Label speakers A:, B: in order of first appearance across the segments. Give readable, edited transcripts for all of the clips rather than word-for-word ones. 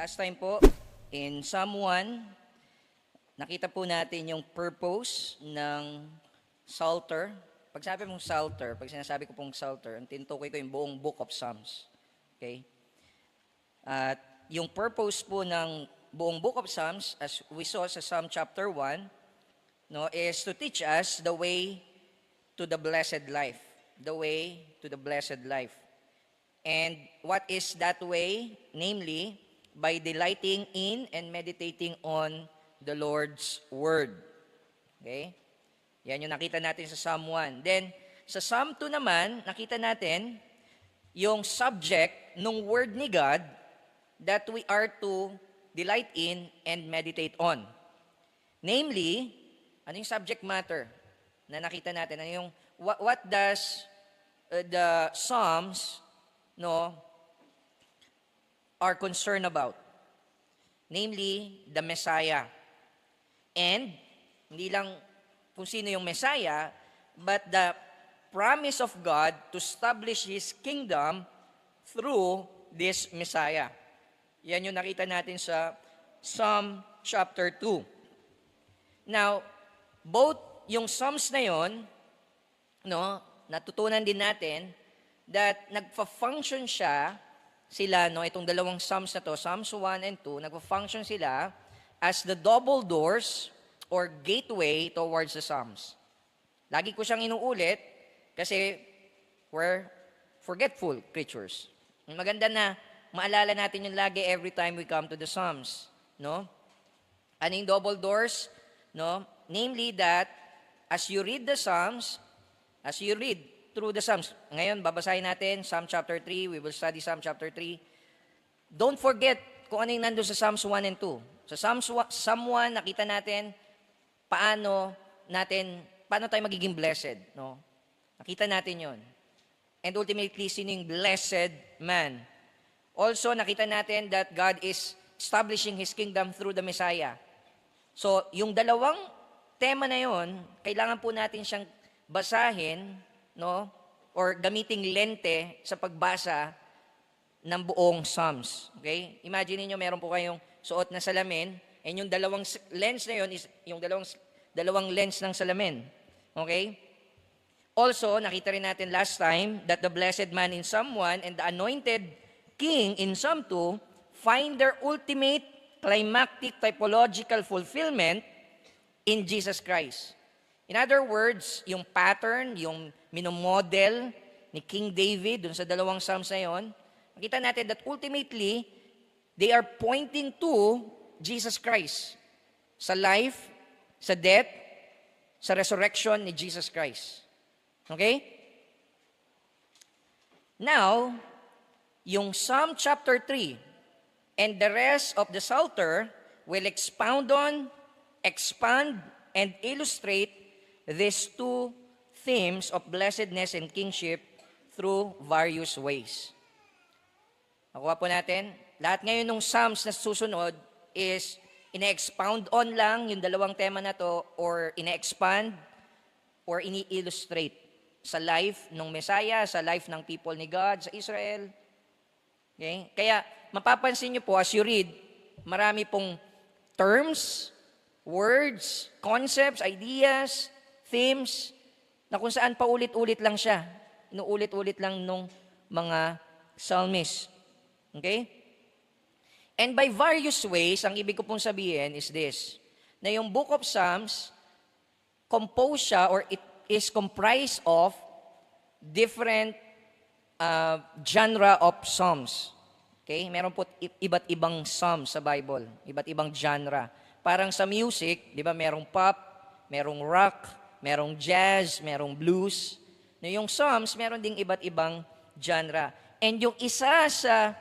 A: Last time po, in Psalm 1, nakita po natin yung purpose ng Psalter. Pag sabi mong Psalter, pag sinasabi ko pong Psalter, ang tinutukoy ko yung buong book of Psalms. Okay? At yung purpose po ng buong book of Psalms, as we saw sa Psalm chapter 1, no, is to teach us the way to the blessed life. The way to the blessed life. And what is that way? Namely, by delighting in and meditating on the Lord's Word. Okay? Yan yung nakita natin sa Psalm 1. Then, sa Psalm 2 naman, nakita natin yung subject ng Word ni God that we are to delight in and meditate on. Namely, ano yung subject matter na nakita natin? Ano yung, what does the Psalms are concerned about? Namely, the Messiah. And, hindi lang kung sino yung Messiah, but the promise of God to establish His kingdom through this Messiah. Yan yung nakita natin sa Psalm chapter 2. Now, both yung Psalms na yon, natutunan din natin that nagfa-function sila, itong dalawang Psalms na to, Psalms 1 and 2, nagfa-function sila as the double doors or gateway towards the Psalms. Lagi ko siyang inuulit kasi we're forgetful creatures. Maganda na maalala natin yun lagi every time we come to the Psalms. No? Ano yung double doors? No? Namely that as you read the Psalms, as you read through the Psalms. Ngayon, babasahin natin Psalm chapter 3. We will study Psalm chapter 3. Don't forget kung ano yung nandun sa Psalms 1 and 2. Sa Psalm 1, nakita natin paano tayo magiging blessed. No? Nakita natin yon. And ultimately, sino yung blessed man? Also, nakita natin that God is establishing His kingdom through the Messiah. So, yung dalawang tema na yon, kailangan po natin siyang basahin, or gamiting lente sa pagbasa ng buong Psalms. Okay? Imagine niyo meron po kayong suot na salamin, and yung dalawang lens na yon is yung dalawang lens ng salamin. Okay? Also, nakita rin natin last time that the blessed man in Psalm 1 and the anointed king in Psalm 2 find their ultimate climactic typological fulfillment in Jesus Christ. In other words, yung pattern, yung minomodel ni King David dun sa dalawang Psalms na yun, nakita natin that ultimately, they are pointing to Jesus Christ. Sa life, sa death, sa resurrection ni Jesus Christ. Okay? Now, yung Psalm chapter 3 and the rest of the Psalter will expound on, expand, and illustrate these two themes of blessedness and kingship through various ways. Nakuha po natin? Lahat ngayon ng Psalms na susunod is ina-expound on lang yung dalawang tema na to or ina-expand or ini-illustrate sa life ng Messiah, sa life ng people ni God, sa Israel. Okay? Kaya mapapansin niyo po as you read, marami pong terms, words, concepts, ideas, themes, na kung saan paulit-ulit lang siya. Inuulit-ulit lang nung mga psalmists. Okay? And by various ways, ang ibig ko pong sabihin is this, na yung book of Psalms, composed siya or it is comprised of different genre of psalms. Okay? Meron po iba't ibang psalms sa Bible, iba't ibang genre. Parang sa music, di ba, merong pop, merong rock, merong jazz, merong blues. No, yung Psalms, meron ding iba't ibang genre. And yung isa sa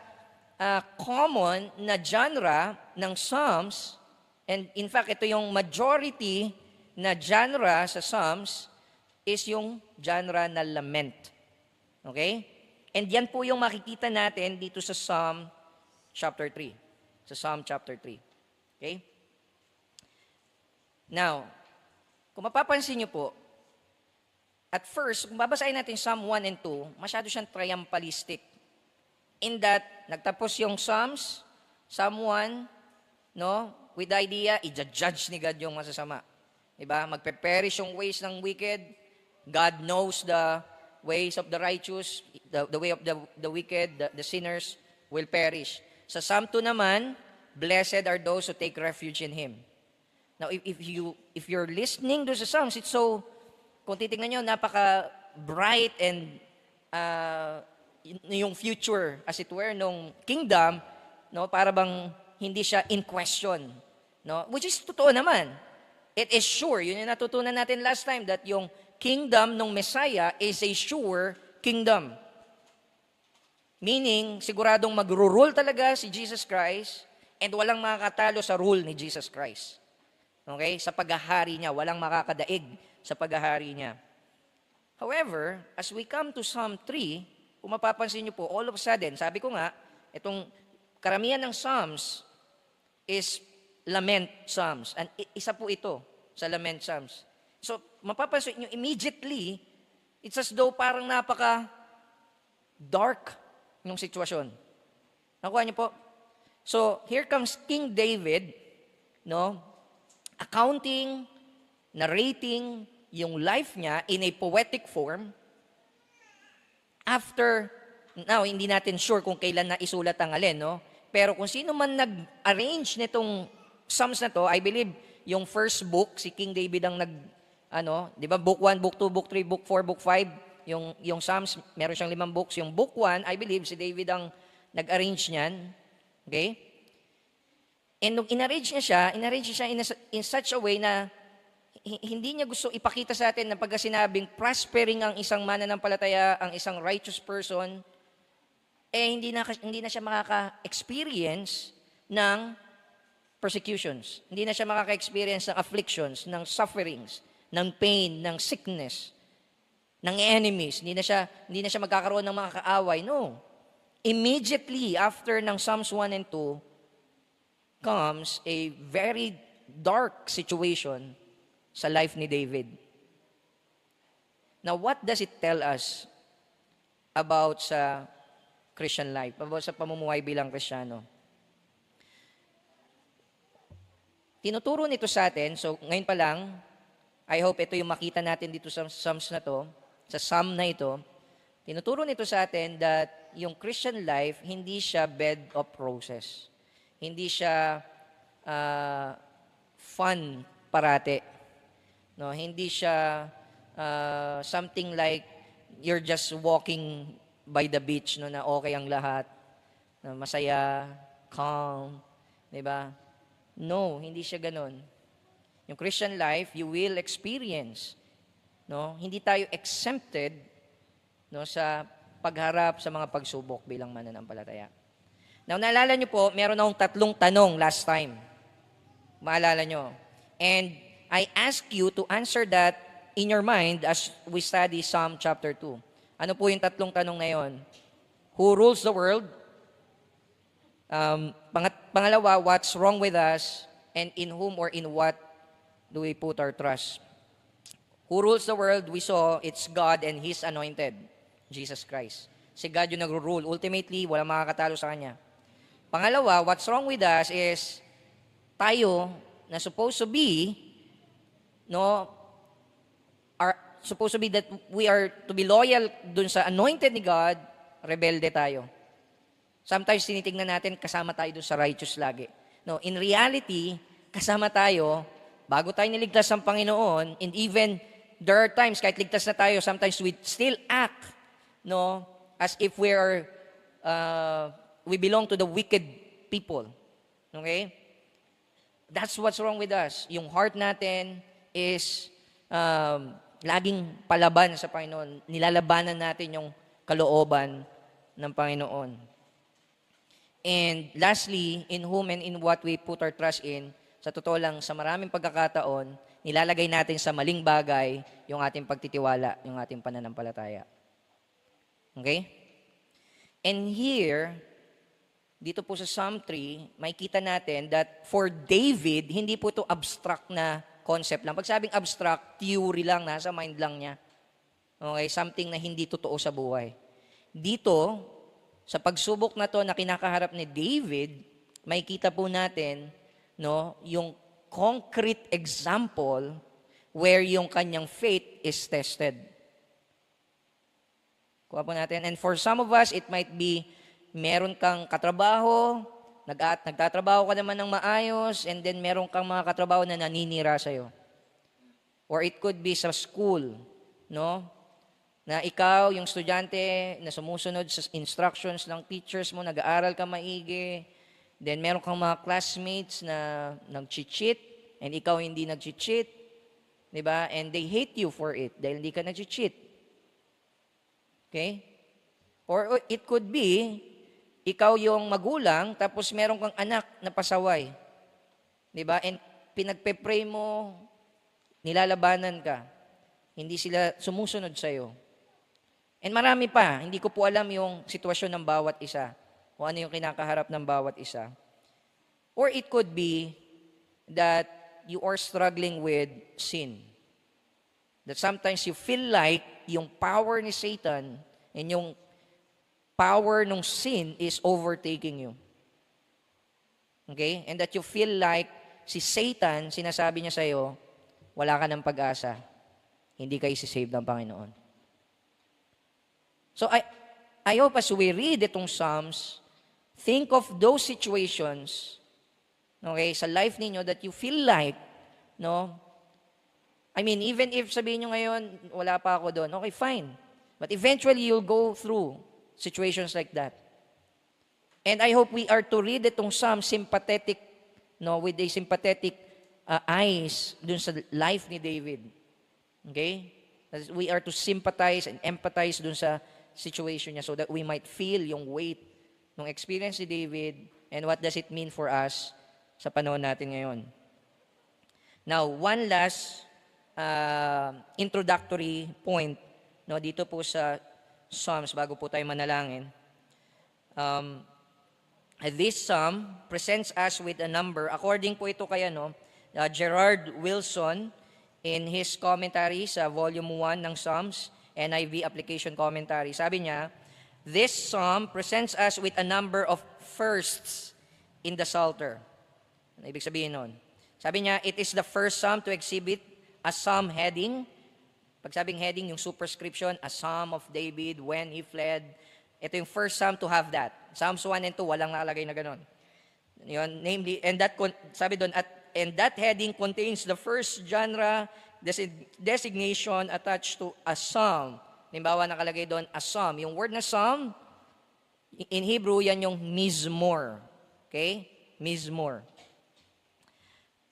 A: common na genre ng Psalms, and in fact, ito yung majority na genre sa Psalms, is yung genre na lament. Okay? And yan po yung makikita natin dito sa Psalm chapter 3. Sa Psalm chapter 3. Okay? Now, kung mapapansin niyo po, at first, kung babasahin natin Psalm 1 and 2, masyado siyang triumphalistic. In that, nagtapos yung Psalms, someone, no, with the idea, i-judge ni God yung masasama. Diba? Magpe-perish yung ways ng wicked. God knows the ways of the righteous, the way of the wicked, the sinners will perish. Sa Psalm 2 naman, blessed are those who take refuge in Him. Now, if you're listening to the Psalms, it's so, kung titignan nyo, napaka-bright and yung future, as it were, nung kingdom, no, para bang hindi siya in question. No? Which is totoo naman. It is sure. Yun yung natutunan natin last time, that yung kingdom ng Messiah is a sure kingdom. Meaning, siguradong magro-rule talaga si Jesus Christ and walang makakatalo sa rule ni Jesus Christ. Okay? Sa paghahari niya, walang makakadaig sa paghahari niya. However, as we come to Psalm 3, kung mapapansin niyo po, all of a sudden, sabi ko nga, itong karamihan ng Psalms is lament Psalms. And isa po ito sa lament Psalms. So, mapapansin niyo, immediately, it's as though parang napaka-dark yung sitwasyon. Nakuha niyo po? So, here comes King David, no, accounting, narrating yung life niya in a poetic form. After, now, hindi natin sure kung kailan na isulat ang alin, no? Pero kung sino man nag-arrange nitong Psalms na to, I believe, yung first book, si King David ang di ba, book 1, book 2, book 3, book 4, book 5, yung Psalms, meron siyang 5 books. Yung book 1, I believe, si David ang nag-arrange niyan. Okay? And nung in-arrange niya siya in such a way na hindi niya gusto ipakita sa atin na pagka sinabing prospering ang isang mananampalataya, ang isang righteous person, hindi na siya makaka-experience ng persecutions. Hindi na siya makaka-experience ng afflictions, ng sufferings, ng pain, ng sickness, ng enemies. Hindi na siya magkakaroon ng mga kaaway. No. Immediately after ng Psalms 1 and 2 comes a very dark situation sa life ni David. Now, what does it tell us about sa Christian life, about sa pamumuhay bilang Kristiyano? Tinuturo nito sa atin, so ngayon pa lang, I hope ito yung makita natin dito sa Psalms na to, sa Psalm na ito, tinuturo nito sa atin that yung Christian life, hindi siya bed of roses. Hindi siya fun parate. No, hindi siya something like you're just walking by the beach, no, na okay ang lahat, na masaya, calm, 'di ba? No, hindi siya ganoon. Yung Christian life, you will experience, no? Hindi tayo exempted, no, sa pagharap sa mga pagsubok bilang mananampalataya. Now, naalala niyo po, meron akong 3 tanong last time. Maalala niyo. And I ask you to answer that in your mind as we study Psalm chapter 2. Ano po yung 3 tanong na yon? Who rules the world? Pangalawa, what's wrong with us? And in whom or in what do we put our trust? Who rules the world? We saw it's God and His anointed, Jesus Christ. Si God yung nagro-rule. Ultimately, walang makakatalo sa Kanya. Pangalawa, what's wrong with us is tayo na supposed to be, no, are supposed to be that we are to be loyal dun sa anointed ni God, rebelde tayo. Sometimes tinitingnan natin kasama tayo dun sa righteous lagi. No, in reality, kasama tayo bago tayo niligtas ng Panginoon, and even there are times kahit ligtas na tayo, sometimes we still act, no, as if we belong to the wicked people. Okay? That's what's wrong with us. Yung heart natin is laging palaban sa Panginoon. Nilalabanan natin yung kalooban ng Panginoon. And lastly, in whom and in what we put our trust in, sa totoo lang, sa maraming pagkakataon, nilalagay natin sa maling bagay yung ating pagtitiwala, yung ating pananampalataya. Okay? And here, dito po sa Psalm 3, makikita natin that for David, hindi po ito abstract na concept lang. Pag sabing abstract, theory lang, nasa mind lang niya. Okay, something na hindi totoo sa buhay. Dito, sa pagsubok na to na kinakaharap ni David, makikita po natin, no, yung concrete example where yung kanyang faith is tested. Kuha po natin. And for some of us, it might be meron kang katrabaho, nagtatrabaho ka naman ng maayos, and then meron kang mga katrabaho na naninira sa'yo. Or it could be sa school, no? Na ikaw, yung estudyante, na sumusunod sa instructions ng teachers mo, nag-aaral ka maigi, then meron kang mga classmates na nag-cheat, and ikaw hindi nag-cheat, di ba? And they hate you for it dahil hindi ka nag-cheat. Okay? Or it could be, ikaw yung magulang, tapos meron kang anak na pasaway. Di ba? And pinagpe-pray mo, nilalabanan ka. Hindi sila sumusunod sa'yo. And marami pa, hindi ko po alam yung sitwasyon ng bawat isa, o ano yung kinakaharap ng bawat isa. Or it could be that you are struggling with sin. That sometimes you feel like yung power ni Satan and yung power ng sin is overtaking you. Okay? And that you feel like si Satan, sinasabi niya sa'yo, wala ka ng pag-asa. Hindi ka isi-save ng Panginoon. So I hope as we read itong Psalms, think of those situations, okay, sa life ninyo that you feel like, no, I mean, even if sabihin nyo ngayon, wala pa ako doon, okay, fine. But eventually, you'll go through situations like that. And I hope we are to read itong Psalm sympathetic, no, with a sympathetic eyes dun sa life ni David. Okay? We are to sympathize and empathize dun sa situation niya so that we might feel yung weight ng experience ni David and what does it mean for us sa panahon natin ngayon. Now, one last introductory point, no, dito po sa Psalms bago po tayo manalangin. This Psalm presents us with a number, according po ito kay Gerard Wilson in his commentary sa volume 1 ng Psalms, NIV Application Commentary. Sabi niya, this Psalm presents us with a number of firsts in the Psalter. Ano ibig sabihin nun? Sabi niya, it is the first Psalm to exhibit a Psalm heading. Pag sabing heading, yung superscription, a Psalm of David when he fled. Ito yung first Psalm to have that. Psalms 1 and 2, walang nakalagay na ganon. Yun, namely, and that, sabi doon, and that heading contains the first genre designation attached to a psalm. Halimbawa, nakalagay doon, a psalm. Yung word na psalm, in Hebrew, yan yung mizmor. Okay? Mizmor.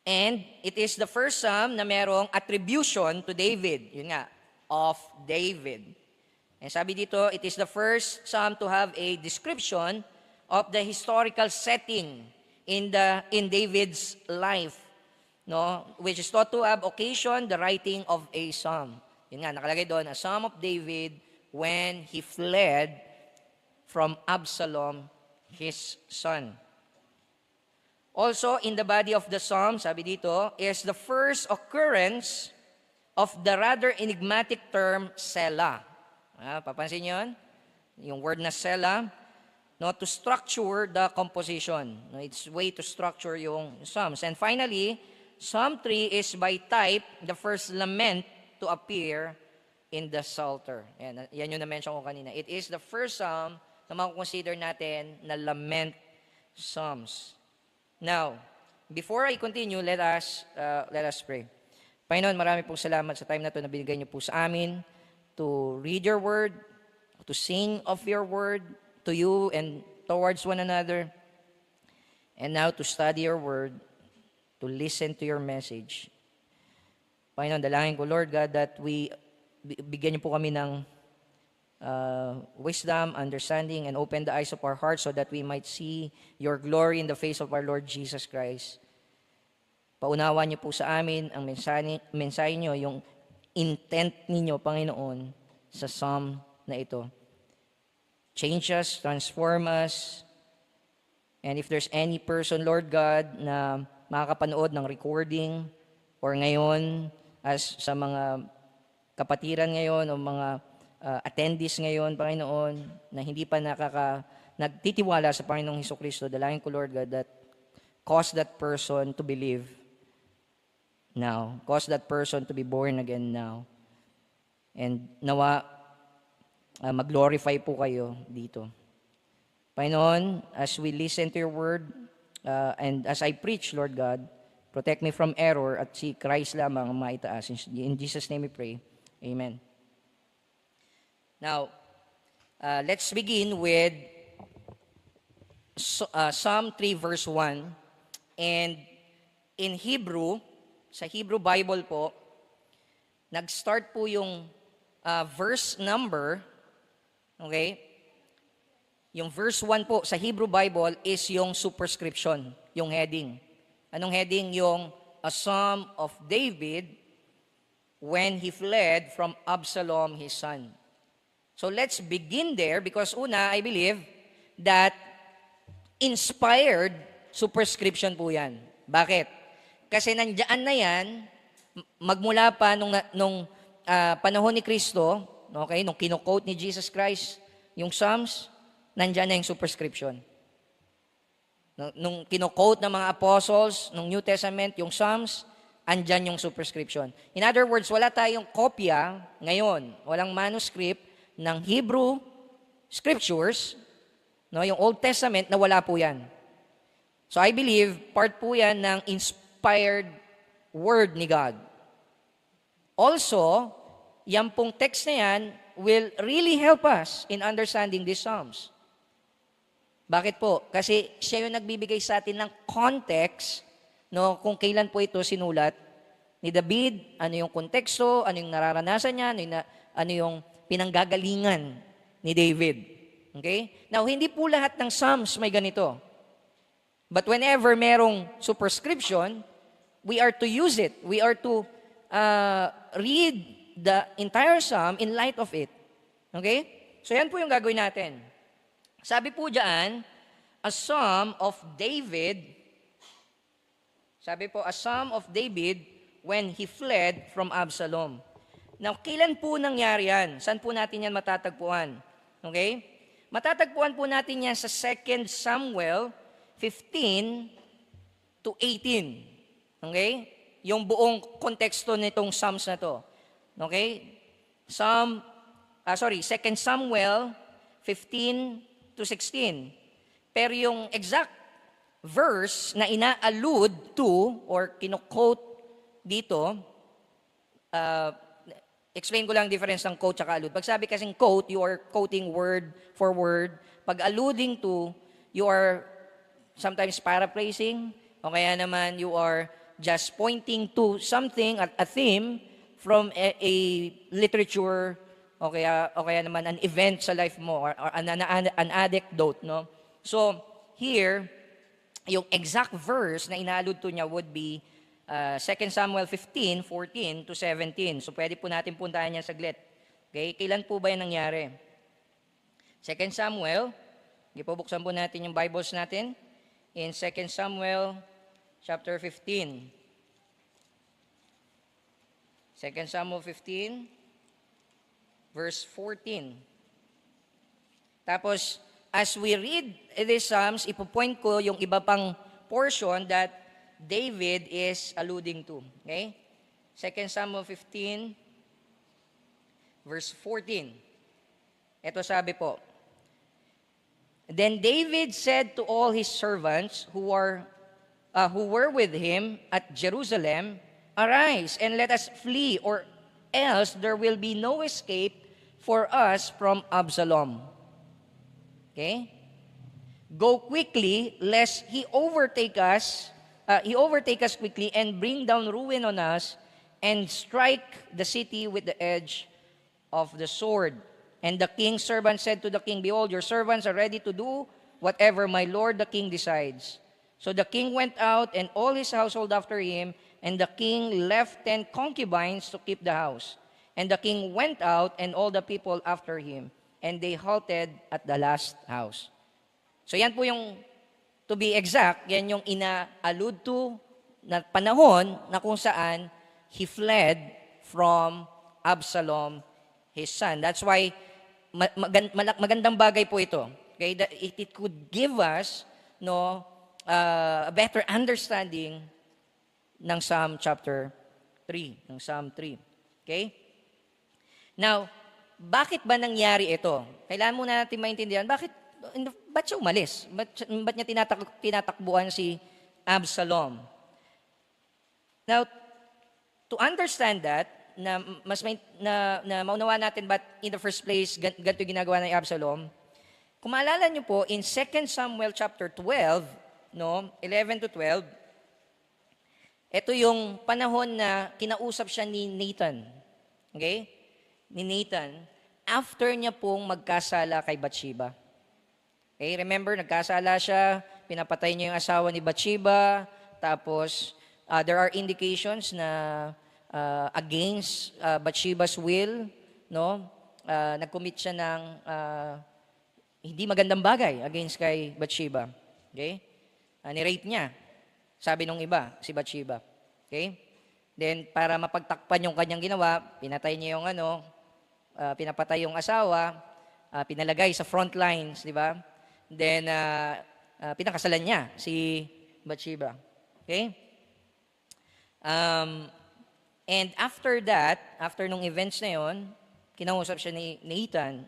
A: And it is the first psalm na merong attribution to David. Yun nga, of David. And sabi dito, it is the first psalm to have a description of the historical setting in David's life, no, which is thought to have occasioned the writing of a psalm. Yun nga, nakalagay doon, a psalm of David when he fled from Absalom, his son. Also, in the body of the psalm, sabi dito, is the first occurrence of the rather enigmatic term Selah. Papansin niyo yun? Yung word na Selah, no, to structure the composition. No, it's way to structure yung psalms. And finally, Psalm 3 is by type the first lament to appear in the Psalter. Yan yung na-mention ko kanina. It is the first psalm na makukonsider natin na lament psalms. Now, before I continue, let us pray. Panginoon, marami pong salamat sa time na ito na binigay niyo po sa amin to read your word, to sing of your word to you and towards one another, and now to study your word, to listen to your message. Panginoon, dalangin ko, Lord God, that bigyan niyo po kami ng wisdom, understanding, and open the eyes of our hearts so that we might see your glory in the face of our Lord Jesus Christ. Paunawa niyo po sa amin ang mensahe niyo, yung intent ninyo, Panginoon, sa psalm na ito. Change us, transform us, and if there's any person, Lord God, na makakapanood ng recording or ngayon as sa mga kapatiran ngayon o mga attendees ngayon, Panginoon, na hindi pa nagtitiwala sa Panginoong Hesukristo, dalangin ko, Lord God, that cause that person to believe now. Cause that person to be born again now. And nawa, mag-glorify po kayo dito. Panginoon, as we listen to your word, and as I preach, Lord God, protect me from error at si Christ lamang ang maitaas. In Jesus' name we pray. Amen. Now, let's begin with Psalm 3 verse 1. And in Hebrew, sa Hebrew Bible po, nag-start po yung verse number, okay? Yung verse 1 po sa Hebrew Bible is yung superscription, yung heading. Anong heading? Yung a Psalm of David when he fled from Absalom, his son. So let's begin there because una, I believe that inspired superscription po yan. Bakit? Kasi nandiyan na yan, magmula pa nung panahon ni Kristo, okay, nung kino-quote ni Jesus Christ, yung Psalms, nandiyan na yung superscription. Nung kino-quote ng mga apostles, nung New Testament, yung Psalms, andyan yung superscription. In other words, wala tayong kopya ngayon, walang manuscript ng Hebrew scriptures, no, yung Old Testament, na wala po yan. So I believe, part po yan ng inspired word ni God. Also, yan pong text na yan will really help us in understanding these Psalms. Bakit po? Kasi siya yung nagbibigay sa atin ng context, no, kung kailan po ito sinulat ni David, ano yung konteksto, ano yung nararanasan niya, ano yung pinanggagalingan ni David. Okay? Now, hindi po lahat ng Psalms may ganito. But whenever merong superscription, we are to use it. We are to read the entire Psalm in light of it. Okay? So yan po yung gagawin natin. Sabi po dyan, a Psalm of David, sabi po, a Psalm of David when he fled from Absalom. Now, kailan po nangyari yan? Saan po natin yan matatagpuan? Okay? Matatagpuan po natin yan sa 2 Samuel 15 to 18. Okay? Yung buong konteksto nitong Psalms na to. Okay? 2 Samuel 15 to 16. Pero yung exact verse na ina-allude to or kino-quote dito, explain ko lang difference ng quote at allude. Pag sabi kasing quote, you are quoting word for word. Pag alluding to, you are sometimes paraphrasing, o kaya naman you are just pointing to something, a theme from a literature, o kaya naman an event sa life mo, or an anecdote, no? So, here, yung exact verse na ina-allude to niya would be 2 Samuel 15, 14 to 17. So, pwede po natin puntahan yan saglit. Okay? Kailan po ba yan nangyari? 2 Samuel, buksan po natin yung Bibles natin. In 2 Samuel chapter 15. 2 Samuel 15, verse 14. Tapos, as we read these Psalms, ipopoint ko yung iba pang portion that David is alluding to. Okay? 2 Samuel 15, verse 14. Ito sabi po, then David said to all his servants who were with him at Jerusalem, arise and let us flee, or else there will be no escape for us from Absalom. Okay? Go quickly, lest he overtake us quickly and bring down ruin on us and strike the city with the edge of the sword. And the king's servant said to the king, behold, your servants are ready to do whatever my lord the king decides. So the king went out and all his household after him, and the king left 10 concubines to keep the house. And the king went out and all the people after him, and they halted at the last house. So yan po yung, to be exact, yan yung ina-allude to na panahon na kung saan he fled from Absalom, his son. That's why magandang bagay po ito. Okay? That it could give us a better understanding ng Psalm chapter 3, ng Psalm 3. Okay? Now, bakit ba nangyari ito? Kailangan muna natin maintindihan, ba't siya umalis? Ba't niya tinatakbuhan si Absalom? Now, to understand that, na maunawa natin ba't in the first place, ganito ginagawa ng Absalom, kung maalala niyo po, in 2 Samuel chapter 12, no, 11 to 12, ito yung panahon na kinausap siya ni Nathan. Okay? Ni Nathan, after niya pong magkasala kay Bathsheba. Okay, remember, nagkasala siya, pinapatay niya yung asawa ni Bathsheba, tapos there are indications na against Bathsheba's will, no? Nag-commit siya ng hindi magandang bagay against kay Bathsheba. Okay? Ni-rape niya, sabi nung iba, si Bathsheba. Okay? Then, para mapagtakpan yung kanyang ginawa, pinatay niya yung pinapatay yung asawa, pinalagay sa front lines, di ba? Then, pinakasalan niya si Bathsheba. Okay? And after that, after nung events na yon, kinausap siya ni Nathan.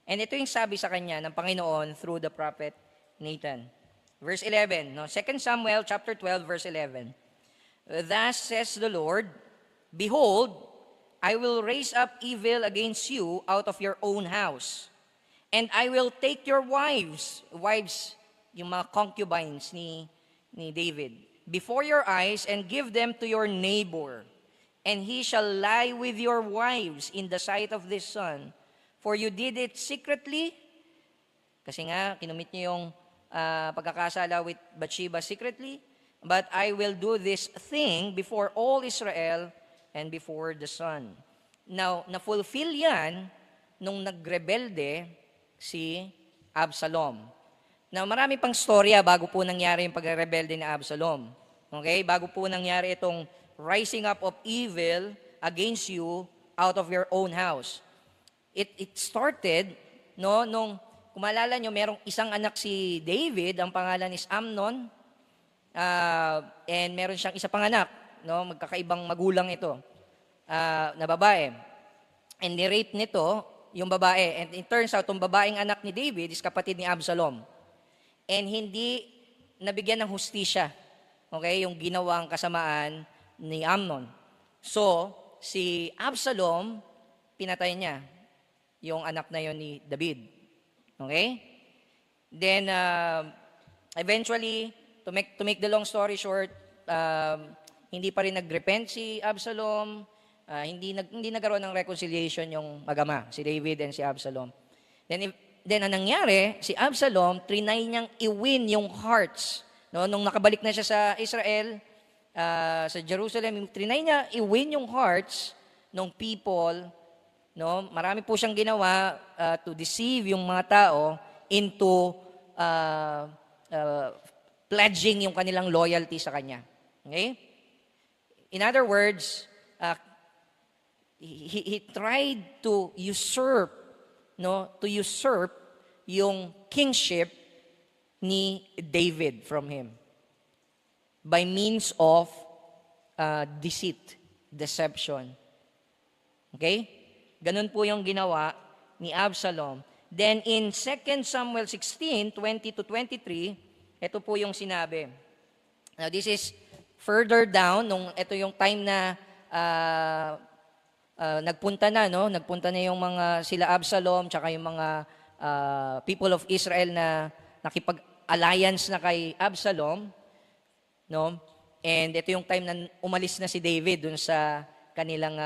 A: And ito yung sabi sa kanya ng Panginoon through the prophet Nathan. Verse 11, no? 2 Samuel chapter 12, verse 11. Thus says the Lord, behold, I will raise up evil against you out of your own house. And I will take your wives, yung mga concubines ni David, before your eyes and give them to your neighbor. And he shall lie with your wives in the sight of this son. For you did it secretly. Kasi nga, kinumit niyo yung pagkakasala with Bathsheba secretly. But I will do this thing before all Israel and before the sun. Now, na-fulfill yan nung nagrebelde si Absalom. Now, marami pang storya bago po nangyari yung pagrebelde ni Absalom. Okay? Bago po nangyari itong rising up of evil against you out of your own house. It started, no, nung, kung maalala nyo, merong isang anak si David, ang pangalan is Amnon, and meron siyang isa pang anak, no, magkakaibang magulang ito, na babae. And ni-rape nito yung babae. And it turns out, yung babaeng anak ni David is kapatid ni Absalom. And hindi nabigyan ng hustisya, okay, yung ginawang kasamaan ni Amnon. So, si Absalom, pinatay niya yung anak na yon ni David. Okay? Then, eventually, to make the long story short, hindi pa rin nag-repent si Absalom, hindi nagkaroon ng reconciliation yung magama, si David and si Absalom. Then ang nangyari, si Absalom, trinay niyang i-win yung hearts. No? Nung nakabalik na siya sa Israel, sa Jerusalem, trinay niya i-win yung hearts ng people. No? Marami po siyang ginawa to deceive yung mga tao into pledging yung kanilang loyalty sa kanya. Okay? In other words, he tried to usurp, no, to usurp yung kingship ni David from him by means of deceit, deception. Okay? Ganun po yung ginawa ni Absalom. Then in 2 Samuel 16, 20 to 23, ito po yung sinabi. Now this is further down, ito yung time na nagpunta na yung mga sila Absalom, tsaka yung mga people of Israel na nakipag-alliance na kay Absalom, no? And ito yung time na umalis na si David dun sa kanilang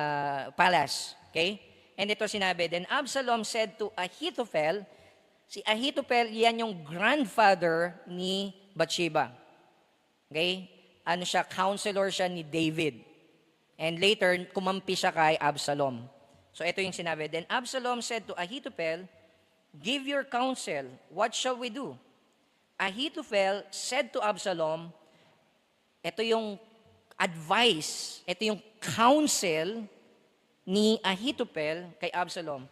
A: palace. Okay? And ito sinabi, then Absalom said to Ahithophel, si Ahithophel, yan yung grandfather ni Bathsheba. Okay? Ano siya, counselor siya ni David. And later, kumampi siya kay Absalom. So ito yung sinabi, then Absalom said to Ahithophel, give your counsel, what shall we do? Ahithophel said to Absalom, ito yung advice, ito yung counsel ni Ahithophel kay Absalom.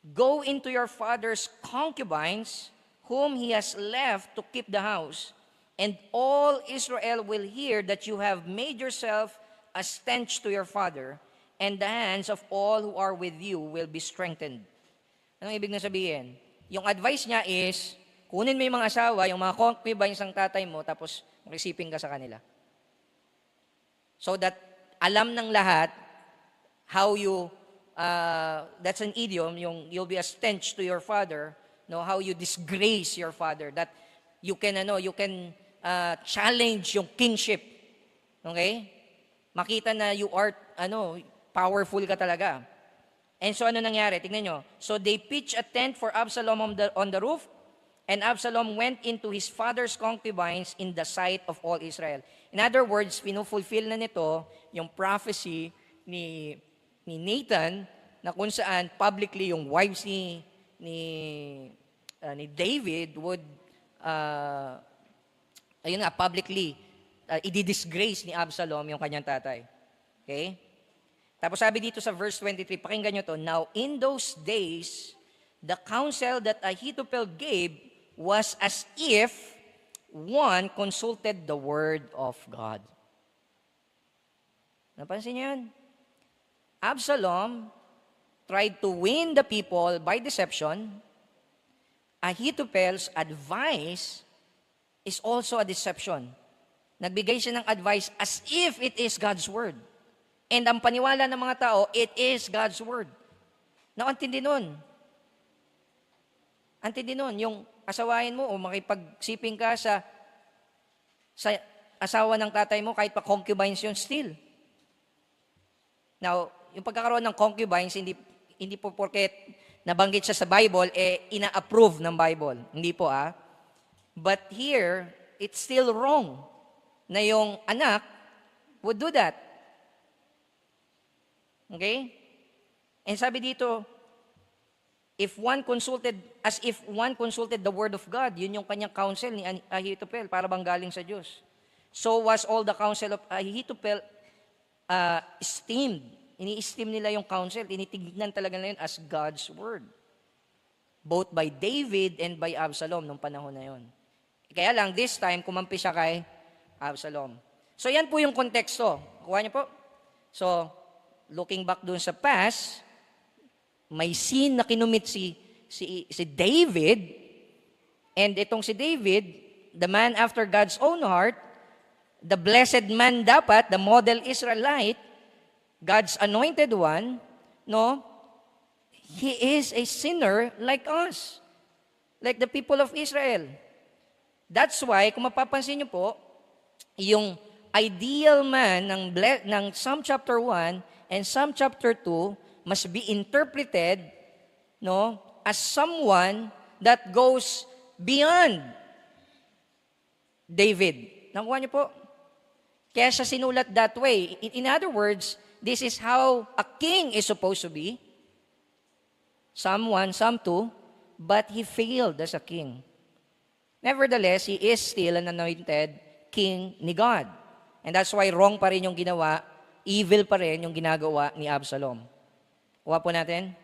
A: Go into your father's concubines whom he has left to keep the house. And all Israel will hear that you have made yourself a stench to your father, and the hands of all who are with you will be strengthened. Anong ibig na sabihin? Yung advice niya is, kunin mo yung mga asawa, yung mga concubines ng tatay mo, tapos makisiping ka sa kanila. So that alam ng lahat how you, that's an idiom, yung you'll be a stench to your father, no, how you disgrace your father, that you can challenge yung kingship. Okay? Makita na you are powerful ka talaga. And so ano nangyari? Tingnan nyo. So they pitched a tent for Absalom on the roof, and Absalom went into his father's concubines in the sight of all Israel. In other words, pinufulfill na nito yung prophecy ni Nathan, na kung saan publicly yung wives ni David would publicly i-disgrace ni Absalom yung kanyang tatay. Okay? Tapos sabi dito sa verse 23, pakinggan nyo to, now in those days, the counsel that Ahithophel gave was as if one consulted the word of God. Napansin niyo yan? Absalom tried to win the people by deception. Ahithophel's advice is also a deception. Nagbigay siya ng advice as if it is God's word. And ang paniwala ng mga tao, it is God's word. Now, antindi nun. Antindi nun, yung asawain mo o makipagsiping ka sa asawa ng tatay mo, kahit pa concubines yun, still. Now, yung pagkakaroon ng concubines, hindi po porket nabanggit siya sa Bible, ina-approve ng Bible. Hindi po But here, it's still wrong na yung anak would do that. Okay? And sabi dito, as if one consulted the word of God, yun yung kanyang counsel ni Ahithophel, para bang galing sa Diyos. So was all the counsel of Ahithophel esteemed. Ini-esteem nila yung counsel, tinitignan talaga nila yun as God's word. Both by David and by Absalom nung panahon na yun. Kaya lang, this time, kumampi siya kay Absalom. So yan po yung konteksto. Kuha niyo po? So, looking back dun sa past, may scene na kinumit si David, and itong si David, the man after God's own heart, the blessed man dapat, the model Israelite, God's anointed one, no? He is a sinner like us, like the people of Israel. That's why, kung mapapansin niyo po, yung ideal man ng Psalm chapter 1 and Psalm chapter 2 must be interpreted, no, as someone that goes beyond David. Nakuha niyo po? Kaya siya sinulat that way. In other words, this is how a king is supposed to be. Psalm 1, Psalm 2, but he failed as a king. Nevertheless, he is still an anointed king ni God. And that's why wrong pa rin yung ginawa, evil pa rin yung ginagawa ni Absalom. Kuha po natin.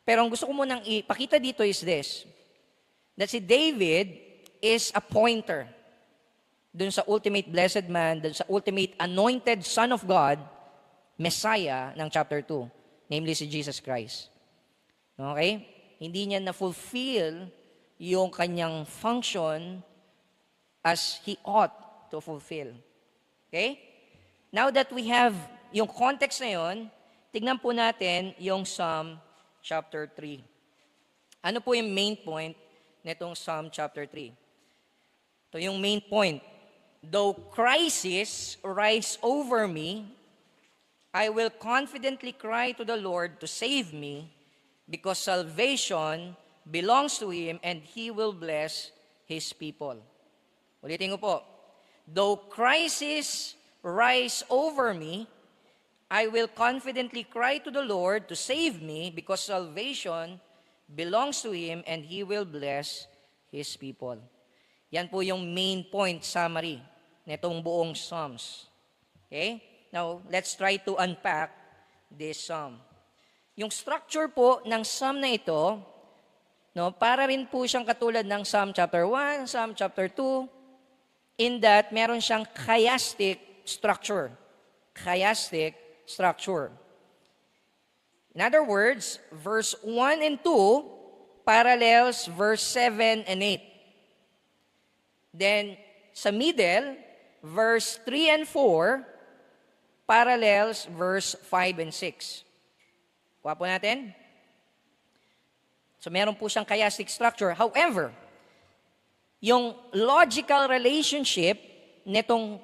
A: Pero ang gusto ko munang ipakita dito is this, that si David is a pointer dun sa ultimate blessed man, dun sa ultimate anointed Son of God, Messiah ng chapter 2, namely si Jesus Christ. Okay? Hindi niya na-fulfill yung kanyang function as he ought to fulfill. Okay? Now that we have yung context na yun, tignan po natin yung Psalm chapter 3. Ano po yung main point nitong Psalm chapter 3? Ito yung main point. Though crisis rise over me, I will confidently cry to the Lord to save me, because salvation belongs to Him and He will bless His people. Ulitin ko po. Though crisis rise over me, I will confidently cry to the Lord to save me, because salvation belongs to Him and He will bless His people. Yan po yung main point summary nitong buong Psalms. Okay? Now, let's try to unpack this Psalm. Yung structure po ng Psalm na ito, No, para rin po siyang katulad ng Psalm chapter 1, Psalm chapter 2, in that meron siyang chiastic structure. Chiastic structure. In other words, verse 1 and 2 parallels verse 7 and 8. Then, sa middle, verse 3 and 4 parallels verse 5 and 6. Kuha po natin. So, meron po siyang chiastic structure. However, yung logical relationship nitong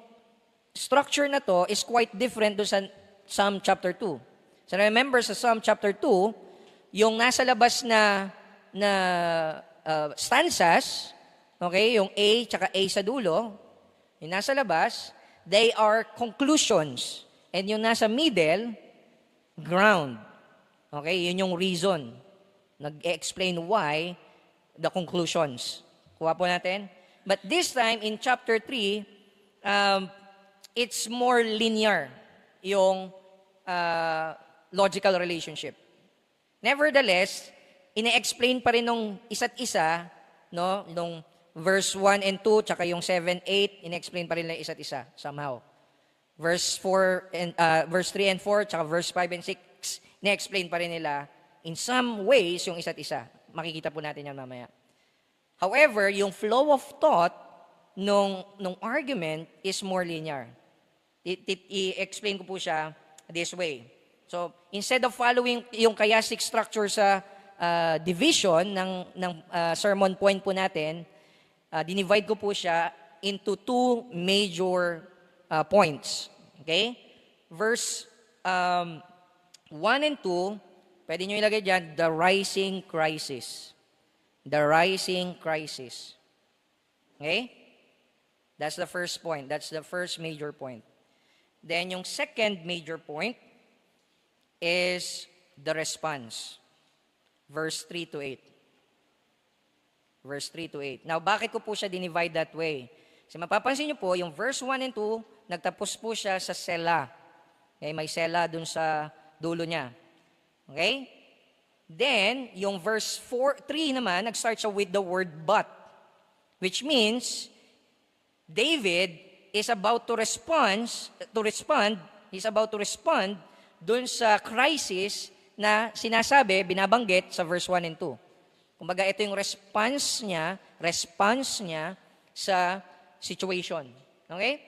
A: structure na to is quite different doon sa Psalm chapter 2. So, remember sa Psalm chapter 2, yung nasa labas na stanzas, okay, yung A tsaka A sa dulo, yung nasa labas, they are conclusions. And yung nasa middle, ground. Okay, yun yung reason. Nag-explain why the conclusions. Kuha po natin. But this time, in chapter 3, it's more linear yung logical relationship. Nevertheless, ine-explain pa rin nung isa't isa, no, nung verse 1 and 2, tsaka yung 7, 8, ine-explain pa rin ng isa't isa, somehow. Verse 3 and 4, tsaka verse 5 and 6, ine-explain pa rin nila in some ways yung isa't isa. Makikita po natin yan mamaya. However, yung flow of thought nung argument is more linear. I-explain ko po siya this way. So, instead of following yung chiastic structure sa division ng sermon point po natin, dinivide ko po siya into two major points. Okay? Verse 1 and 2, pwede nyo ilagay dyan, the rising crisis. The rising crisis. Okay? That's the first point. That's the first major point. Then yung second major point is the response. Verse 3 to 8. Verse 3 to 8. Now, bakit ko po siya dinivide that way? Kasi mapapansin nyo po, yung verse 1 and 2, nagtapos po siya sa sela. Okay? May sela dun sa dulo niya. Okay? Then, yung verse 3 naman, nag-start siya with the word but. Which means, David is about to respond dun sa crisis na sinasabi, binabanggit sa verse 1 and 2. Kumbaga, ito yung response niya sa situation. Okay?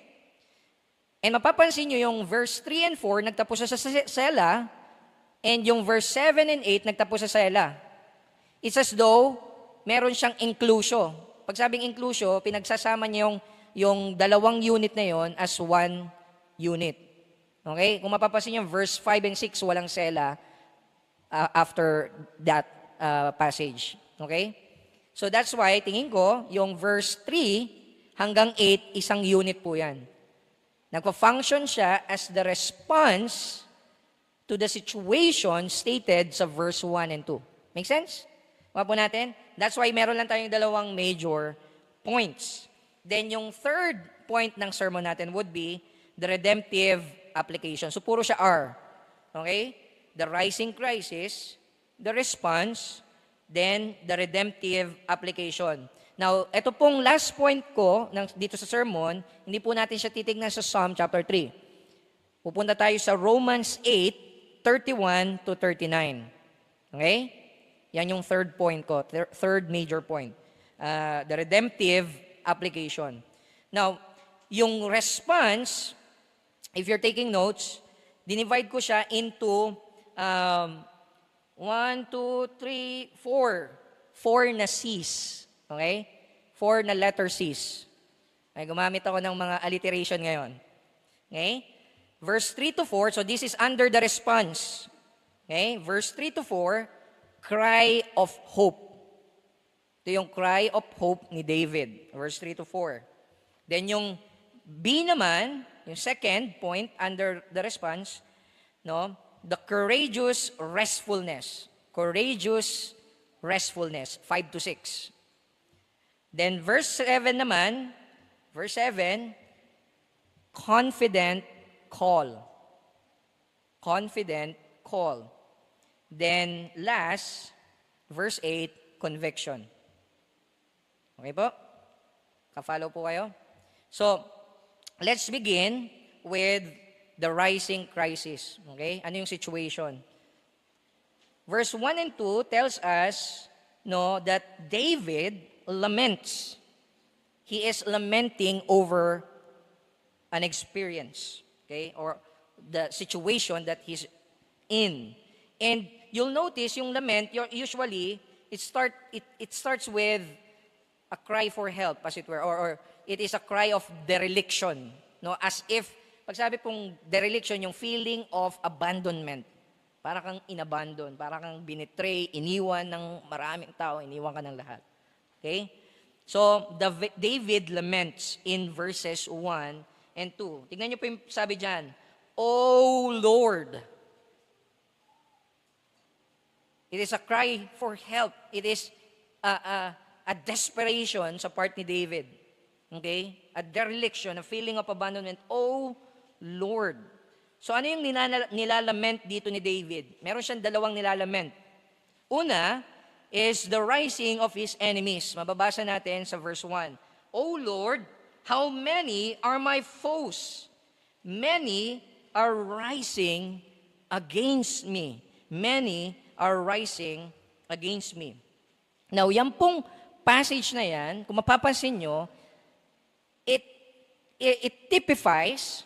A: And mapapansin nyo yung verse 3 and 4, nagtapos sa sela, and yung verse 7 and 8, nagtapos sa sela. It's as though, meron siyang inclusyo. Pag sabing inclusyo, pinagsasama niya yung dalawang unit na yon as one unit. Okay? Kung mapapansin nyo, verse 5 and 6, walang sela after that passage. Okay? So that's why, tingin ko, yung verse 3 hanggang 8, isang unit po yan. Nagpa-function siya as the response to the situation stated sa verse 1 and 2. Make sense? Mga po natin? That's why meron lang tayong dalawang major points. Then yung third point ng sermon natin would be the redemptive application. So puro siya R. Okay? The rising crisis, the response, then the redemptive application. Now, ito pong last point ko dito sa sermon, hindi po natin siya titignan sa Psalm chapter 3. Pupunta tayo sa Romans 8:31 to 39. Okay? Yan yung third point ko, third major point. The redemptive application. Now, yung response, if you're taking notes, dinivide ko siya into 1, 2, 3, 4. 4 na C's. Okay? 4 na letter C's. Ay, gumamit ako ng mga alliteration ngayon. Okay? Verse 3 to 4, so this is under the response. Okay? Verse 3 to 4, cry of hope. Ito yung cry of hope ni David. Verse 3 to 4. Then yung B naman, yung second point under the response, no, the courageous restfulness. Courageous restfulness, 5 to 6. Then verse 7 naman, verse 7, confident call. Confident call. Then last, verse 8, conviction. Okay po? Ka-follow po kayo? So, let's begin with the rising crisis. Okay? Ano yung situation? Verse 1 and 2 tells us that David laments. He is lamenting over an experience, okay, or the situation that he's in. And you'll notice yung lament, usually, it starts with a cry for help, as it were, or it is a cry of dereliction. No? As if, pag sabi pong dereliction, yung feeling of abandonment. Para kang inabandon, para kang binitray, iniwan ng maraming tao, iniwan ka ng lahat. Okay? So, David laments in verses 1 and 2. Tingnan niyo po yung sabi dyan, O Lord. It is a cry for help. It is a desperation sa part ni David. Okay? A dereliction, a feeling of abandonment. O Lord. So ano yung nilalament dito ni David? Meron siyang dalawang nilalament. Una is the rising of his enemies. Mababasa natin sa verse 1. O Lord, how many are my foes? Many are rising against me. Many are rising against me. Now, yan pong passage na yan, kung mapapansin nyo, it typifies,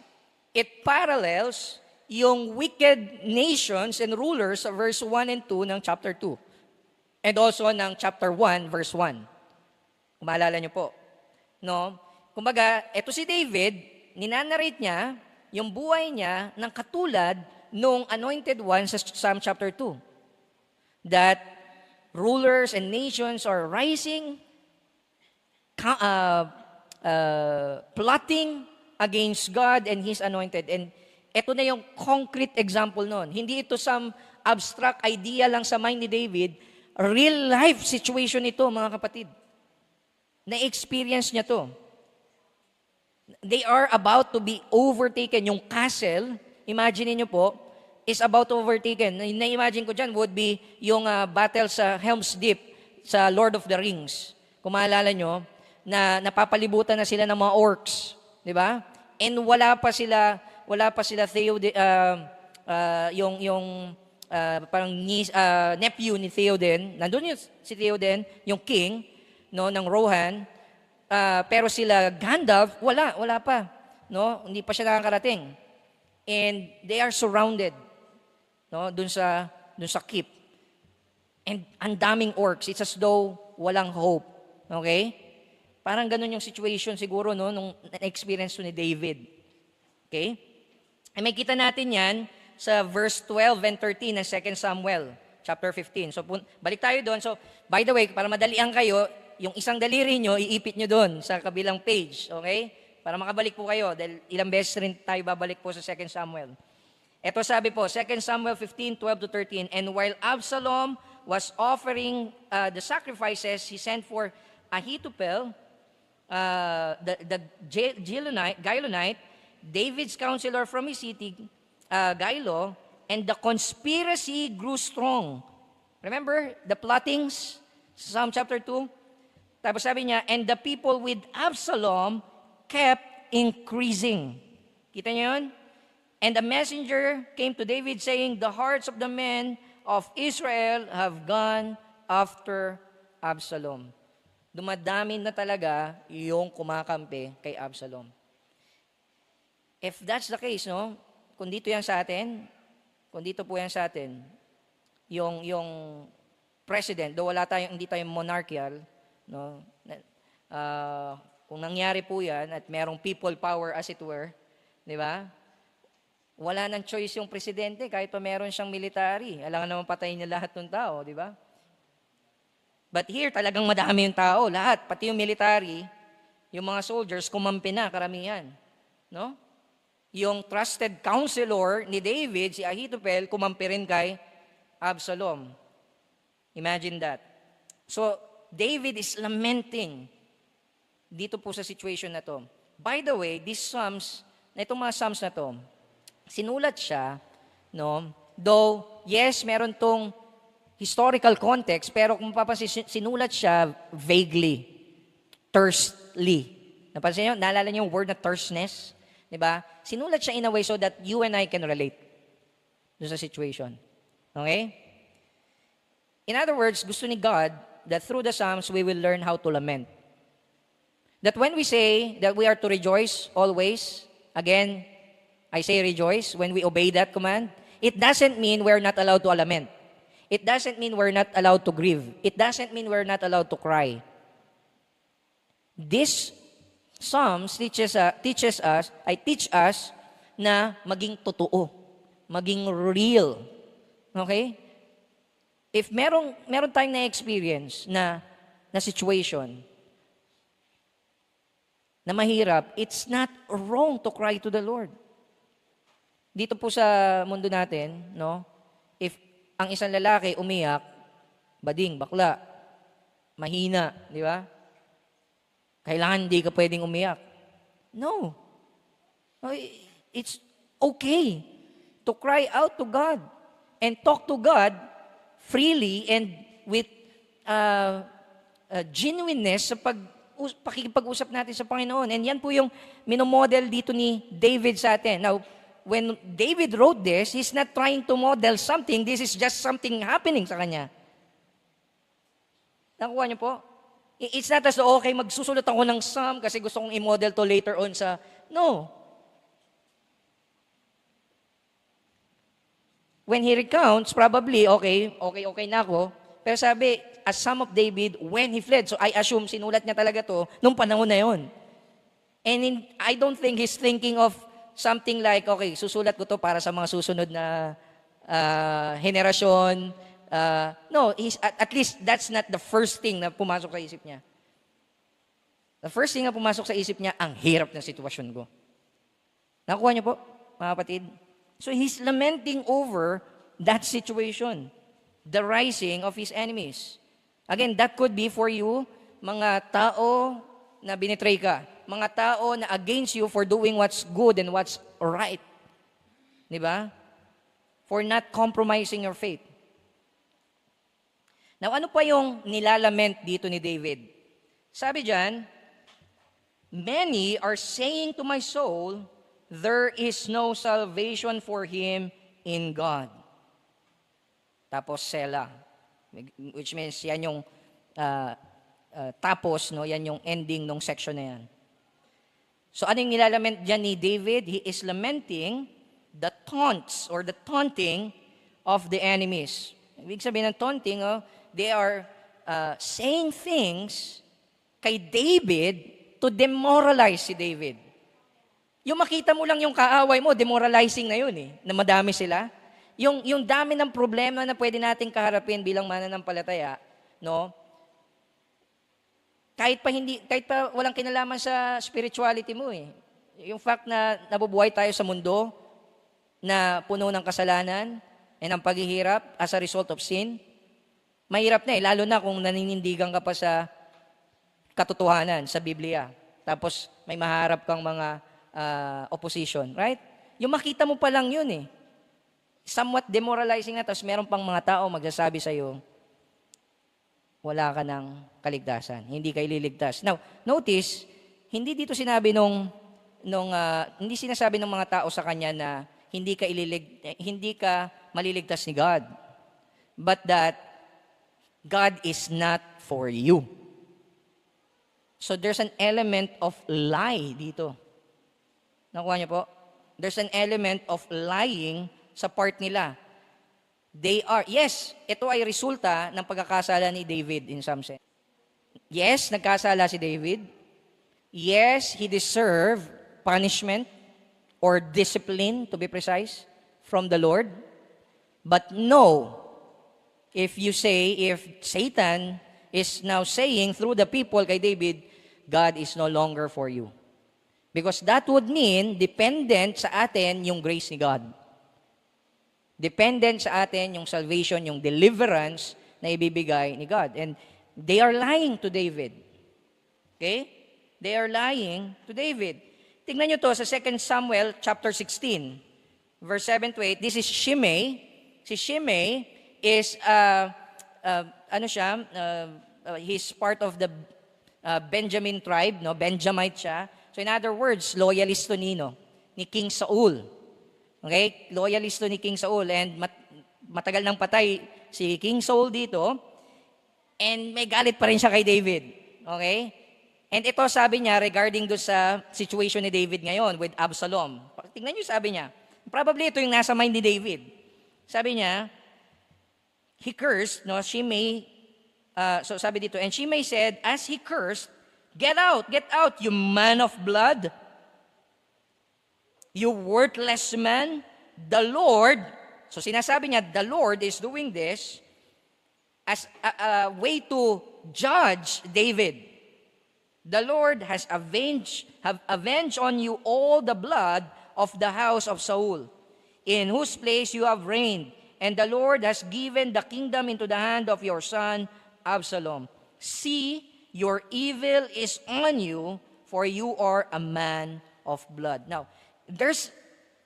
A: it parallels yung wicked nations and rulers sa verse 1 and 2 ng chapter 2. And also ng chapter 1, verse 1. Kung maalala nyo po. No? Kumbaga, eto si David, ninanarrate niya yung buhay niya ng katulad nung anointed one sa Psalm chapter 2. That rulers and nations are rising, plotting against God and His anointed. And eto na yung concrete example nun. Hindi ito some abstract idea lang sa mind ni David. Real life situation ito, mga kapatid. Na-experience niya to. They are about to be overtaken. Yung castle, imagine niyo po, is about to overtaken. Na-imagine ko dyan would be yung battle sa Helm's Deep, sa Lord of the Rings. Kung maalala nyo, na napapalibutan na sila ng mga orcs. Di ba? And wala pa sila parang nephew ni Theoden, nandun si Theoden, yung king ng Rohan, pero sila Gandalf, wala pa. No? Hindi pa siya nakakarating. And they are surrounded dun sa keep. And ang daming orcs. It's as though walang hope. Okay? Parang ganun yung situation siguro nung experience ni David. Okay? Ay may kita natin yan sa verse 12 and 13 ng 2 Samuel, chapter 15. So, balik tayo doon. So, by the way, para madalian kayo, yung isang daliri nyo, iipit nyo doon sa kabilang page. Okay? Para makabalik po kayo. Dahil ilang beses rin tayo babalik po sa 2 Samuel. Ito sabi po, 2 Samuel 15, 12 to 13. And while Absalom was offering the sacrifices, he sent for Ahithophel, the Gilonite, David's counselor from his city, Gilo, and the conspiracy grew strong. Remember the plottings? Psalm chapter 2? Tapos sabi niya, and the people with Absalom kept increasing. Kita niyo yun? And the messenger came to David saying, the hearts of the men of Israel have gone after Absalom. Dumadami na talaga yung kumakampi kay Absalom. If that's the case, kung dito yan sa atin, yung president, though hindi tayo monarchical, kung nangyari po yan at merong people power as it were, di ba? Wala nang choice yung presidente kahit pa meron siyang military. Alangan naman patayin niya lahat ng tao, di ba? But here, talagang madami yung tao, lahat, pati yung military, yung mga soldiers, kumampi na, karamihan. No? Yung trusted counselor ni David, si Ahithophel, kumampi rin kay Absalom. Imagine that. So, David is lamenting dito po sa situation na to. By the way, itong mga Psalms na to, sinulat siya, though, yes, meron tong historical context, pero kung mapapansin, sinulat siya vaguely, tersely. Napansin niyo? Naalala niyo yung word na terseness? Di ba? Sinulat siya in a way so that you and I can relate doon sa situation. Okay? In other words, gusto ni God that through the Psalms, we will learn how to lament. That when we say that we are to rejoice always, again, I say rejoice when we obey that command, it doesn't mean we're not allowed to lament. It doesn't mean we're not allowed to grieve. It doesn't mean we're not allowed to cry. This Psalms teach us na maging totoo, maging real. Okay? If meron tayong na-experience na situation na mahirap, it's not wrong to cry to the Lord. Dito po sa mundo natin, no? If ang isang lalaki umiyak, bading, bakla, mahina, di ba? Kailangan hindi ka pwedeng umiyak. No. It's okay to cry out to God and talk to God freely and with genuineness sa pakikipag-usap natin sa Panginoon. And yan po yung minomodel dito ni David sa atin. Now, when David wrote this, he's not trying to model something. This is just something happening sa kanya. Nakuha niyo po? It's not as though, okay, magsusulat ako ng psalm kasi gusto kong i-model to later on sa... No. When he recounts, probably, okay na ako. Pero sabi, as Psalm of David, when he fled. So I assume sinulat niya talaga to nung panahon na yon. And I don't think he's thinking of something like, okay, susulat ko to para sa mga susunod na henerasyon. No, at least that's not the first thing na pumasok sa isip niya. The first thing na pumasok sa isip niya, ang hirap ng sitwasyon ko. Nakuha niyo po, mga kapatid? So he's lamenting over that situation, the rising of his enemies. Again, that could be for you, mga tao na binitray ka, mga tao na against you for doing what's good and what's right. Di ba? For not compromising your faith. Now, ano pa yung nilalament dito ni David? Sabi diyan, many are saying to my soul, there is no salvation for him in God. Tapos, Selah. Which means, yan yung tapos, no? Yan yung ending ng section na yan. So, anong nilalament dyan ni David? He is lamenting the taunts or the taunting of the enemies. Ibig sabihin ng taunting, they are saying things kay David to demoralize si David. Yung makita mo lang yung kaaway mo, demoralizing na yun na madami sila. Yung dami ng problema na pwede nating kaharapin bilang mananampalataya, no? Kahit pa walang kinalaman sa spirituality mo Yung fact na nabubuhay tayo sa mundo na puno ng kasalanan and ang paghihirap as a result of sin, mahirap na lalo na kung naninindigan ka pa sa katotohanan, sa Biblia. Tapos may maharap kang mga opposition, right? Yung makita mo pa lang yun somewhat demoralizing na, tapos meron pang mga tao magsasabi sa'yo, wala ka ng kaligtasan, hindi ka ililigtas. Now, notice, hindi dito sinabi hindi sinasabi ng mga tao sa kanya na hindi ka maliligtas ni God, but that God is not for you. So there's an element of lie dito. Nakuha niyo po? There's an element of lying sa part nila. Ito ay resulta ng pagkakasala ni David in some sense. Yes, nagkasala si David. Yes, he deserved punishment or discipline, to be precise, from the Lord. But no, if Satan is now saying through the people kay David, God is no longer for you. Because that would mean dependent sa atin yung grace ni God. Dependent sa atin yung salvation, yung deliverance na ibibigay ni God. And they are lying to David. Okay? They are lying to David. Tingnan nyo to sa 2 Samuel chapter 16, verse 7 to 8. This is Shimei. Si Shimei is ano siya, he's part of the Benjamin tribe, no? Benjamite siya. So in other words, loyalist to ni King Saul. Okay? Loyalist to ni King Saul, and matagal nang patay si King Saul dito, and may galit pa rin siya kay David. Okay? And ito sabi niya regarding do sa situation ni David ngayon with Absalom. Tingnan niyo sabi niya. Probably ito yung nasa mind ni David. Sabi niya, he cursed, no, so sabi dito, and she may said, as he cursed, get out, you man of blood, you worthless man, the Lord, so sinasabi niya, the Lord is doing this as a way to judge David. The Lord has avenged on you all the blood of the house of Saul, in whose place you have reigned, and the Lord has given the kingdom into the hand of your son Absalom. See, your evil is on you, for you are a man of blood. Now, there's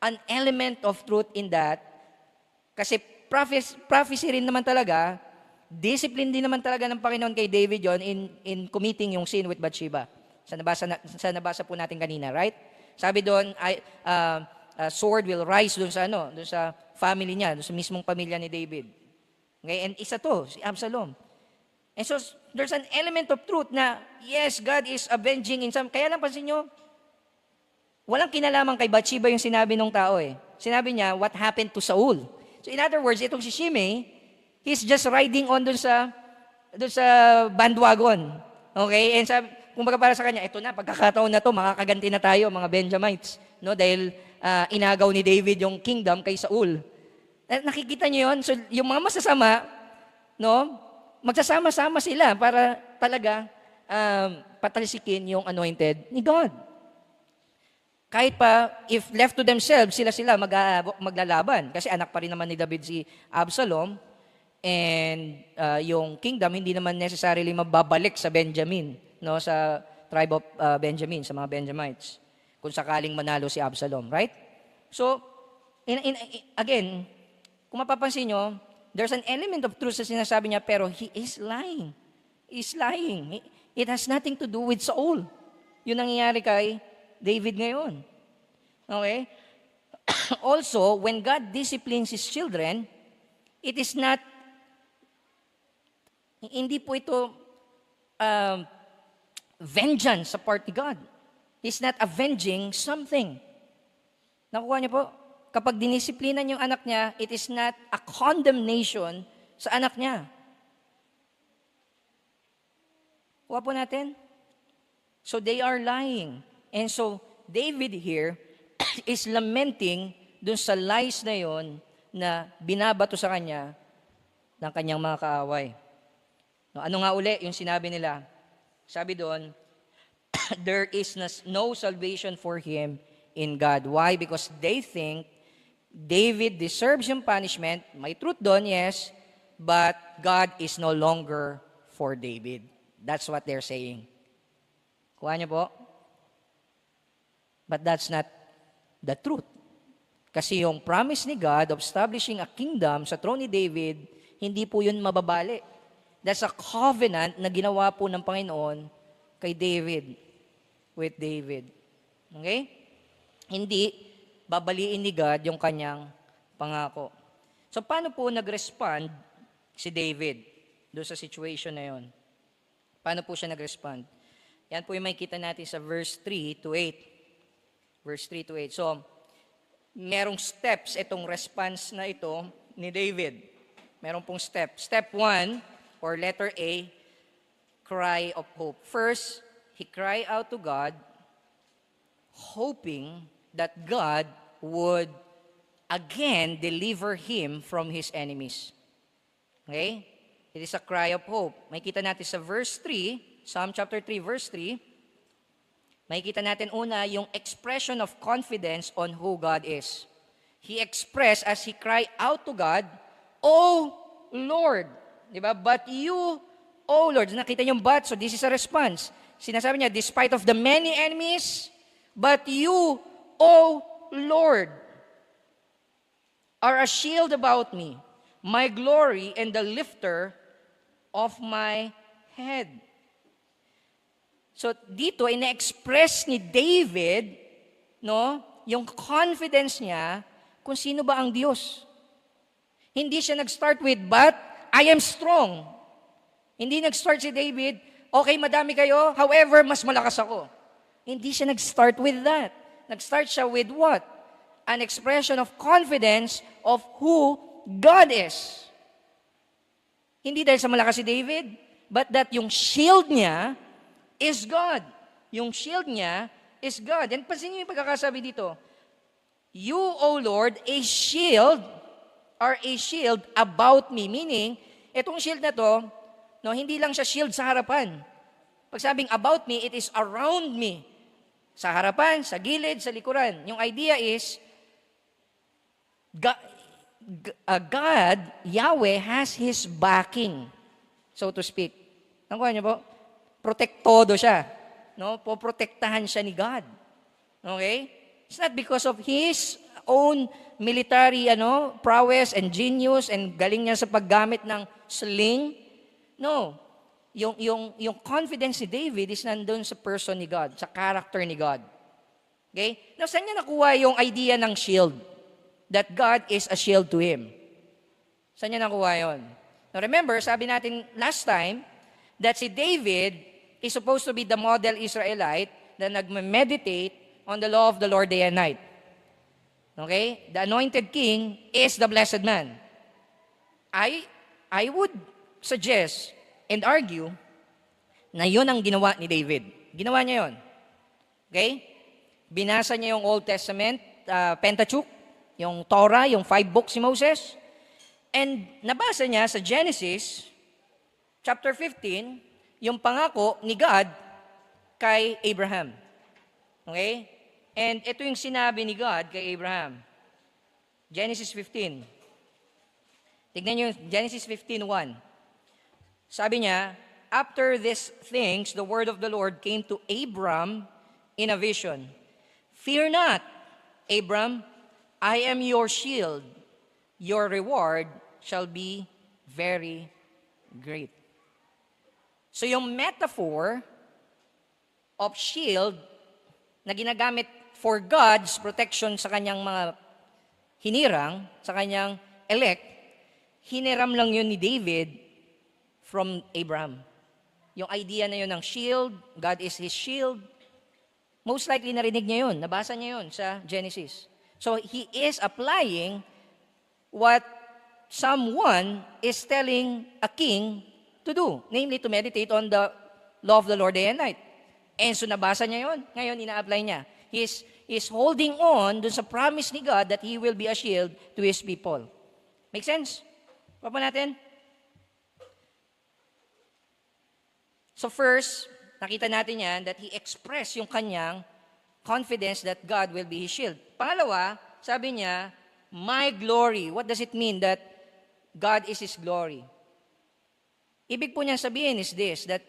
A: an element of truth in that, kasi prophecy rin naman talaga, discipline din naman talaga ng Panginoon kay David yon in committing yung sin with Bathsheba. Sa nabasa po natin kanina, right? Sabi doon, sword will rise doon sa family niya, doon sa mismong pamilya ni David. Okay? And isa to, si Absalom. And so, there's an element of truth na, yes, God is avenging in some. Kaya lang pansin nyo, walang kinalaman kay Bathsheba yung sinabi ng tao eh. Sinabi niya, what happened to Saul? So in other words, itong si Shimei, he's just riding on doon sa bandwagon. Okay? And sabi, kumbaga para sa kanya, ito na, pagkakataon na to, makakaganti na tayo, mga Benjamites. No? Dahil inagaw ni David yung kingdom kay Saul. Nakikita niyo yun? So, yung mga masasama, no, magsasama-sama sila para talaga patalsikin yung anointed ni God. Kahit pa, if left to themselves, sila maglalaban. Kasi anak pa rin naman ni David si Absalom. And yung kingdom, hindi naman necessarily mababalik sa Benjamin, no, sa tribe of Benjamin, sa mga Benjamites, kung sakaling manalo si Absalom, right? So, again, kung mapapansin nyo, there's an element of truth sa sinasabi niya, pero he is lying. He's lying. It has nothing to do with Saul. Yun nangyayari kay David ngayon. Okay? Also, when God disciplines His children, it is not, hindi po ito vengeance sa part ni God. He's not avenging something. Nakuha niyo po? Kapag dinisiplinan yung anak niya, it is not a condemnation sa anak niya. Kuha po natin? So they are lying. And so David here is lamenting dun sa lies na yon na binabato sa kanya ng kanyang mga kaaway. No, ano nga uli yung sinabi nila? Sabi doon, there is no salvation for him in God. Why? Because they think David deserves yung punishment. May truth doon, yes, but God is no longer for David. That's what they're saying. Kuha niyo po? But that's not the truth. Kasi yung promise ni God of establishing a kingdom sa throne ni David, hindi po yun mababali. That's a covenant na ginawa po ng Panginoon kay David, with David. Okay? Hindi babaliin ni God yung kanyang pangako. So, paano po nag-respond si David doon sa situation na yon? Paano po siya nag-respond? Yan po yung makikita natin sa verse 3 to 8. Verse 3 to 8. So, merong steps itong response na ito ni David. Merong pong step. Step 1, or letter A, cry of hope. First, he cried out to God, hoping that God would again deliver him from his enemies. Okay? It is a cry of hope. Makikita natin sa verse 3, Psalm chapter 3, verse 3, makikita natin una yung expression of confidence on who God is. He expressed as he cried out to God, "Oh Lord," di ba? "But you, oh Lord," nakita niyo yung but, so this is a response. Sinasabi niya, despite of the many enemies, but you, oh Lord, are a shield about me, my glory and the lifter of my head. So dito, ina-express ni David, no, yung confidence niya kung sino ba ang Diyos. Hindi siya nag-start with, but I am strong. Hindi nag-start si David, okay, madami kayo, however, mas malakas ako. Hindi siya nag-start with that. Nag-start siya with what? An expression of confidence of who God is. Hindi dahil sa malakas si David, but that yung shield niya is God. Yung shield niya is God. And pansin niyo yung pagkakasabi dito. You, O Lord, a shield about me. Meaning, itong shield na to, no, hindi lang siya shield sa harapan. Pag sabing about me, it is around me. Sa harapan, sa gilid, sa likuran. Yung idea is, God, Yahweh, has His backing, so to speak. Nakuha niyo po? Protektodo siya. No? Poprotektahan siya ni God. Okay? It's not because of His own military prowess and genius and galing niya sa paggamit ng sling. No. Yung confidence ni David is nandun sa person ni God, sa character ni God. Okay? Now, saan niya nakuha yung idea ng shield? That God is a shield to him. Saan niya nakuha yun? Now, remember, sabi natin last time, that si David is supposed to be the model Israelite na nag-meditate on the law of the Lord day and night. Okay? The anointed king is the blessed man. I would suggest and argue na yun ang ginawa ni David. Ginawa niya yun. Okay? Binasa niya yung Old Testament, Pentateuch, yung Torah, yung 5 books ni Moses. And nabasa niya sa Genesis, chapter 15, yung pangako ni God kay Abraham. Okay? And ito yung sinabi ni God kay Abraham. Genesis 15. Tignan niyo, Genesis 15:1. Sabi niya, after these things, the word of the Lord came to Abram in a vision. Fear not, Abram, I am your shield. Your reward shall be very great. So yung metaphor of shield na ginagamit for God's protection sa kanyang mga hinirang, sa kanyang elect, hiniram lang yun ni David from Abraham. Yung idea na yun ng shield, God is his shield, most likely narinig niya yun, nabasa niya yun sa Genesis. So he is applying what someone is telling a king to do, namely to meditate on the law of the Lord day and night. And so nabasa niya yun, ngayon ina-apply niya. He's holding on dun sa promise ni God that He will be a shield to His people. Make sense? Papa natin? So first, nakita natin yan that He expressed yung kanyang confidence that God will be His shield. Pangalawa, sabi niya, my glory. What does it mean that God is His glory? Ibig po niya sabihin is this, that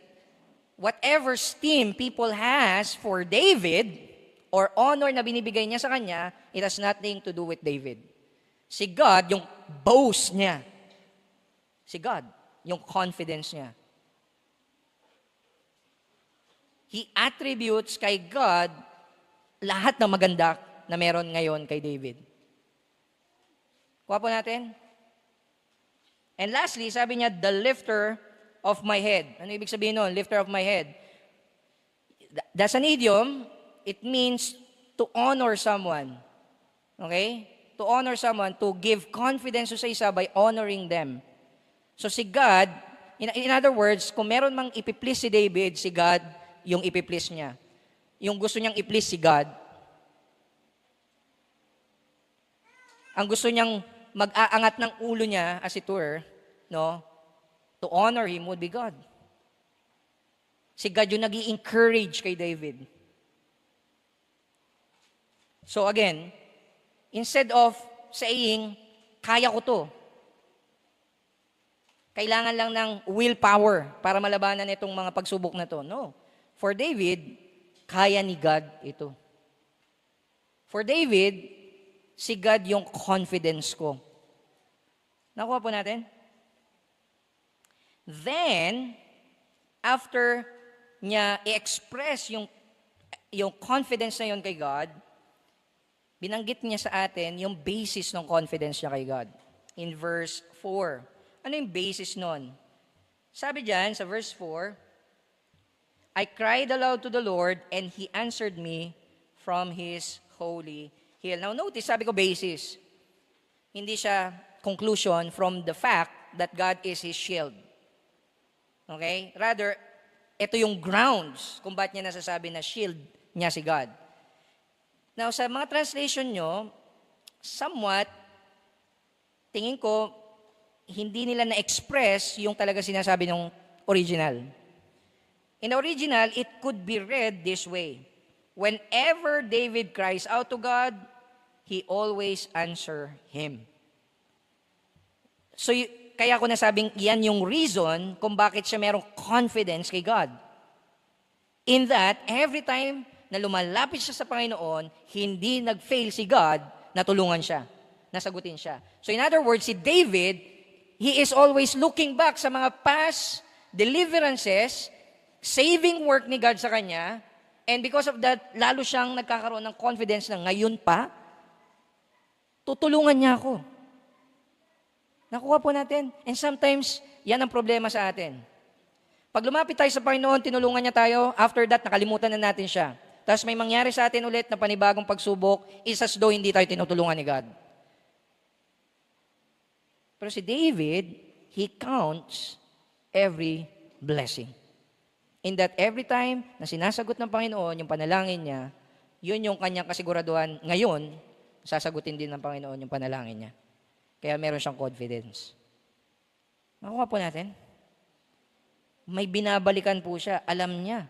A: whatever esteem people has for David, or honor na binibigay niya sa kanya, it has nothing to do with David. Si God, yung boast niya. Si God, yung confidence niya. He attributes kay God lahat ng maganda na meron ngayon kay David. Kuha po natin. And lastly, sabi niya, the lifter of my head. Ano ibig sabihin nun? Lifter of my head. That's an idiom. It means to honor someone. Okay? To honor someone, to give confidence sa isa by honoring them. So si God, in other words, kung meron mang ipiplease si David, si God yung ipiplease niya. Yung gusto niyang i-please si God. Ang gusto niyang mag-aangat ng ulo niya, as it were, no? To honor Him would be God. Si God yung nag-i-encourage kay David. So again, instead of saying, kaya ko to, kailangan lang ng willpower para malabanan itong mga pagsubok na to. No. For David, kaya ni God ito. For David, si God yung confidence ko. Nakuha po natin? Then, after niya i-express yung confidence na yun kay God, binanggit niya sa atin yung basis ng confidence niya kay God. In verse 4. Ano yung basis nun? Sabi diyan sa verse 4, I cried aloud to the Lord, and He answered me from His holy hill. Now notice, sabi ko basis. Hindi siya conclusion from the fact that God is His shield. Okay? Rather, ito yung grounds kung ba't niya nasasabi na shield niya si God. Now, sa mga translation nyo, somewhat, tingin ko, hindi nila na-express yung talaga sinasabi ng original. In the original, it could be read this way. Whenever David cries out to God, He always answer him. So, kaya ko nasabing yan yung reason kung bakit siya merong confidence kay God. In that, every time na lumalapit siya sa Panginoon, hindi nag-fail si God na tulungan siya, nasagutin siya. So in other words, si David, he is always looking back sa mga past deliverances, saving work ni God sa kanya, and because of that, lalo siyang nagkakaroon ng confidence na ngayon pa, tutulungan niya ako. Nakuha po natin. And sometimes, yan ang problema sa atin. Pag lumapit tayo sa Panginoon, tinulungan niya tayo, after that, nakalimutan na natin siya. Tapos may mangyari sa atin ulit na panibagong pagsubok, is as though hindi tayo tinutulungan ni God. Pero si David, he counts every blessing. In that every time na sinasagot ng Panginoon yung panalangin niya, yun yung kanyang kasiguraduhan. Ngayon, sasagutin din ng Panginoon yung panalangin niya. Kaya meron siyang confidence. Nakuha po natin? May binabalikan po siya. Alam niya.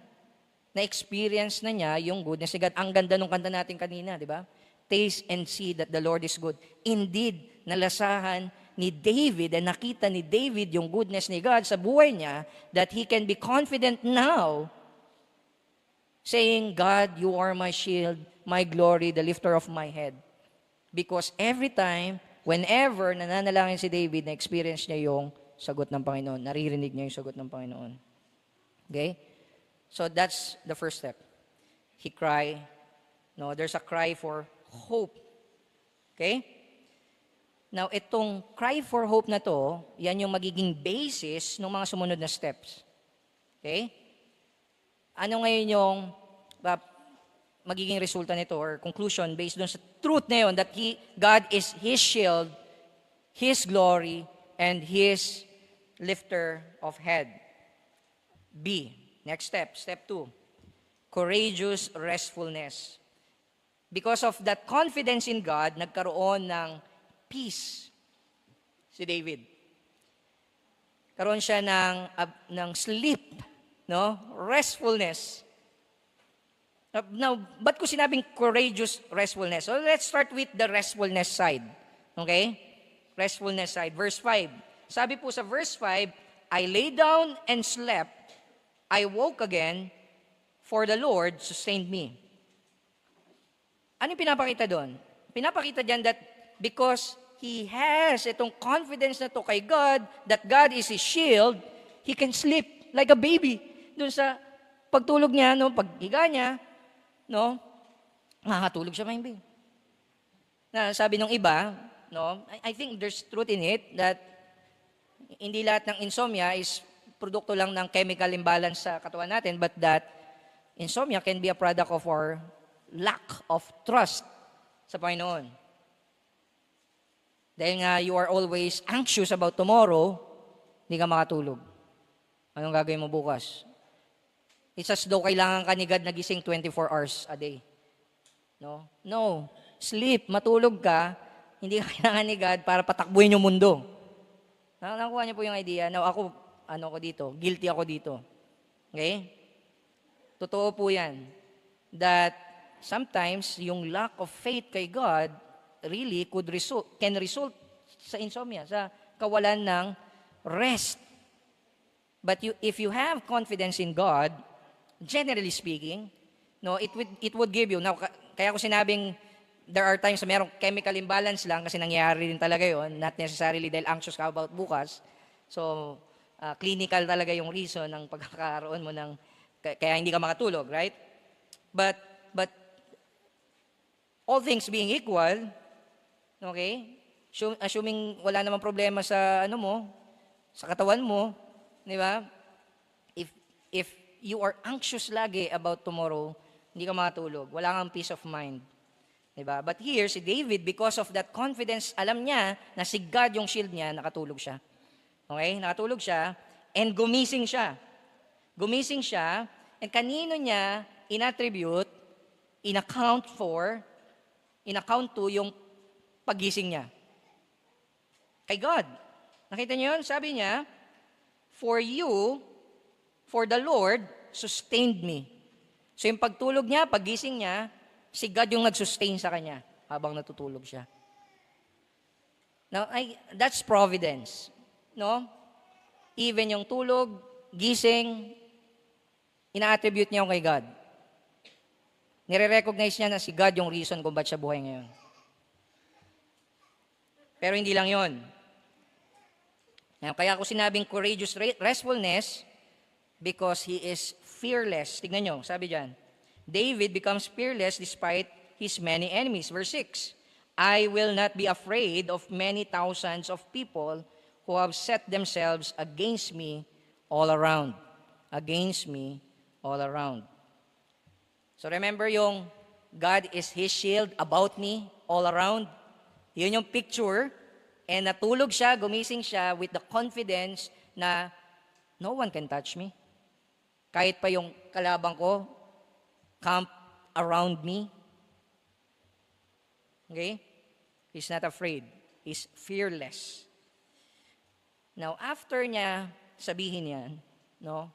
A: Na-experience na niya yung goodness ni God. Ang ganda nung kanta natin kanina, di ba? Taste and see that the Lord is good. Indeed, nalasahan ni David, and nakita ni David yung goodness ni God sa buhay niya, that he can be confident now, saying, God, you are my shield, my glory, the lifter of my head. Because every time, whenever nananalangin si David, na-experience niya yung sagot ng Panginoon. Naririnig niya yung sagot ng Panginoon. Okay? So that's the first step. He cry. No, there's a cry for hope. Okay? Now, itong cry for hope na to, yan yung magiging basis ng mga sumunod na steps. Okay? Ano ngayon yung magiging resulta nito or conclusion based on sa truth na yun that God is His shield, His glory, and His lifter of head. B, next step, step 2, courageous restfulness. Because of that confidence in God, nagkaroon ng peace si David. Karoon siya ng sleep, no? Restfulness. Now, ba't ko sinabing courageous restfulness? So let's start with the restfulness side. Okay? Restfulness side. Verse 5. Sabi po sa verse 5, I lay down and slept. I woke again, for the Lord sustained me. Ano yung pinapakita doon? Pinapakita diyan that because he has itong confidence na to kay God, that God is his shield, he can sleep like a baby. Doon sa pagtulog niya, no, paghiga niya, no, makakatulog siya mahimbing. Na sabi ng iba, no, I think there's truth in it that hindi lahat ng insomnia is produkto lang ng chemical imbalance sa katawan natin, but that insomnia can be a product of our lack of trust sa Panginoon. Dahil nga you are always anxious about tomorrow, hindi ka makatulog. Anong gagawin mo bukas? It's as though kailangan ka ni God nagising 24 hours a day. No? No. Sleep, matulog ka, hindi ka kailangan ni God para patakbuhin yung mundo. Nakuha niyo po yung idea. Now ako, guilty ako dito. Okay? Totoo po yan. That sometimes yung lack of faith kay God really can result sa insomnia, sa kawalan ng rest. But if you have confidence in God, generally speaking, no, it would give you. Now, kaya ko sinabing there are times na merong chemical imbalance lang kasi nangyayari din talaga yon, not necessarily dahil anxious ka about bukas. So, clinical talaga yung reason ng pagkakaroon mo ng, kaya hindi ka makatulog, right? But all things being equal, okay? Assuming wala namang problema sa ano mo, sa katawan mo, di ba? If you are anxious lagi about tomorrow, hindi ka makatulog. Wala kang peace of mind. Diba? But here, si David, because of that confidence, alam niya na si God yung shield niya, nakatulog siya. Okay? Nakatulog siya, and gumising siya. Gumising siya, and kanino niya inattribute, in-account to yung pagising niya. Kay God. Nakita niyo yun? Sabi niya, for the Lord, sustained me. So yung pagtulog niya, pagising niya, si God yung nag-sustain sa kanya habang natutulog siya. Now, that's providence. No? Even yung tulog, gising, ina-attribute niya yung kay God. Nire-recognize niya na si God yung reason kung ba't siya buhay ngayon. Pero hindi lang yon. Kaya ako sinabing courageous restfulness because he is fearless. Tignan nyo, sabi dyan. David becomes fearless despite his many enemies. Verse 6, I will not be afraid of many thousands of people who have set themselves against me all around. Against me all around. So remember yung God is His shield about me all around. Yun yung picture. And natulog siya, gumising siya with the confidence na no one can touch me. Kahit pa yung kalabang ko, camp around me. Okay? He's not afraid. He's fearless. Now, after niya sabihin yan, no,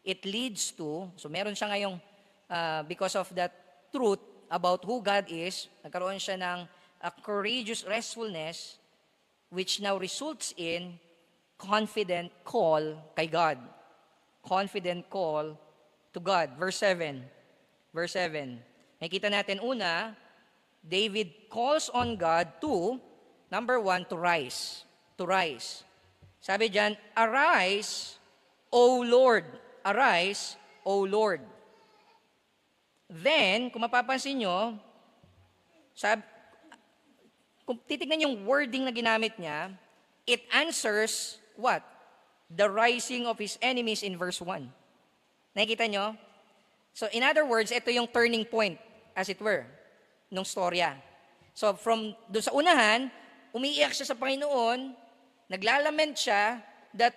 A: it leads to, so meron siya ngayong, because of that truth about who God is, nagkaroon siya ng a courageous restfulness, which now results in confident call kay God. Confident call to God. Verse 7. Verse 7. Nakikita natin una, David calls on God to, number 1, to rise. To rise. Sabi diyan, arise, O Lord. Arise, O Lord. Then, kung mapapansin nyo, kung titignan yung wording na ginamit niya, it answers what? The rising of his enemies in verse 1. Nakikita nyo? So in other words, ito yung turning point, as it were, nung storya. So from doon sa unahan, umiiyak siya sa Panginoon, naglalament siya that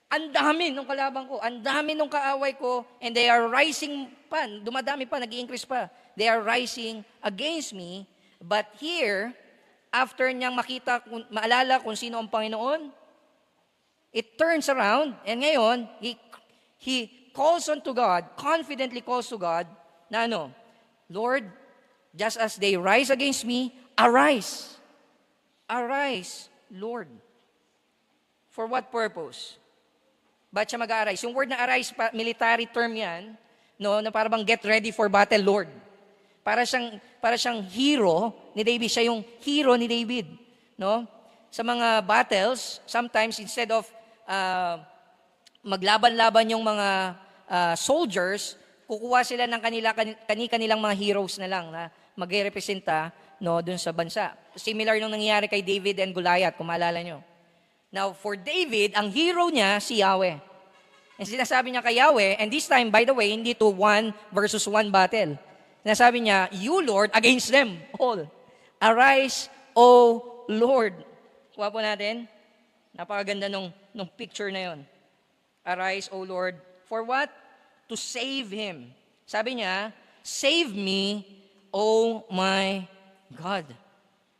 A: ang dami nung kalabang ko, ang dami nung kaaway ko, and they are rising pa, dumadami pa, nag-i-increase pa. They are rising against me. But here, after niyang makita, maalala kung sino ang Panginoon, it turns around, and ngayon, he calls on to God, confidently calls to God, na ano, Lord, just as they rise against me, arise. Arise, Lord. For what purpose? Ba't siya mag-arise? Yung word na arise, military term yan, no, na parang get ready for battle, Lord. Para siyang hero ni David, siya yung hero ni David, no? Sa mga battles, sometimes instead of maglaban-laban yung mga soldiers, kukuha sila ng kanilang mga heroes na lang na magre-representa, no, dun sa bansa. Similar nung nangyayari kay David and Goliath, kung maalala nyo. Now, for David, ang hero niya si Yahweh. And sinasabi niya kay Yahweh, and this time, by the way, hindi to 1 versus 1 battle. Sinasabi niya, you, Lord, against them all. Arise, O Lord. Kuha po natin. Napakaganda nung picture na yon. Arise, O Lord. For what? To save him. Sabi niya, save me, O my God.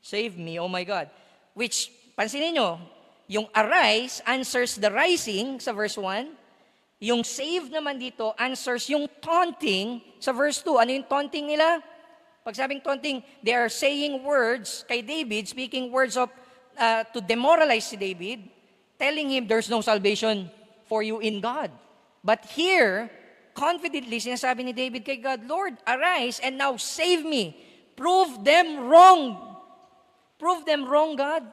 A: Save me, O my God. Which, pansinin nyo, yung arise answers the rising sa verse 1. Yung save naman dito answers yung taunting sa verse 2. Ano yung taunting nila? Pag sabing taunting, they are saying words kay David, speaking words of to demoralize si David, telling him there's no salvation for you in God. But here, confidently, sinasabi ni David kay God, Lord, arise and now save me. Prove them wrong. Prove them wrong, God.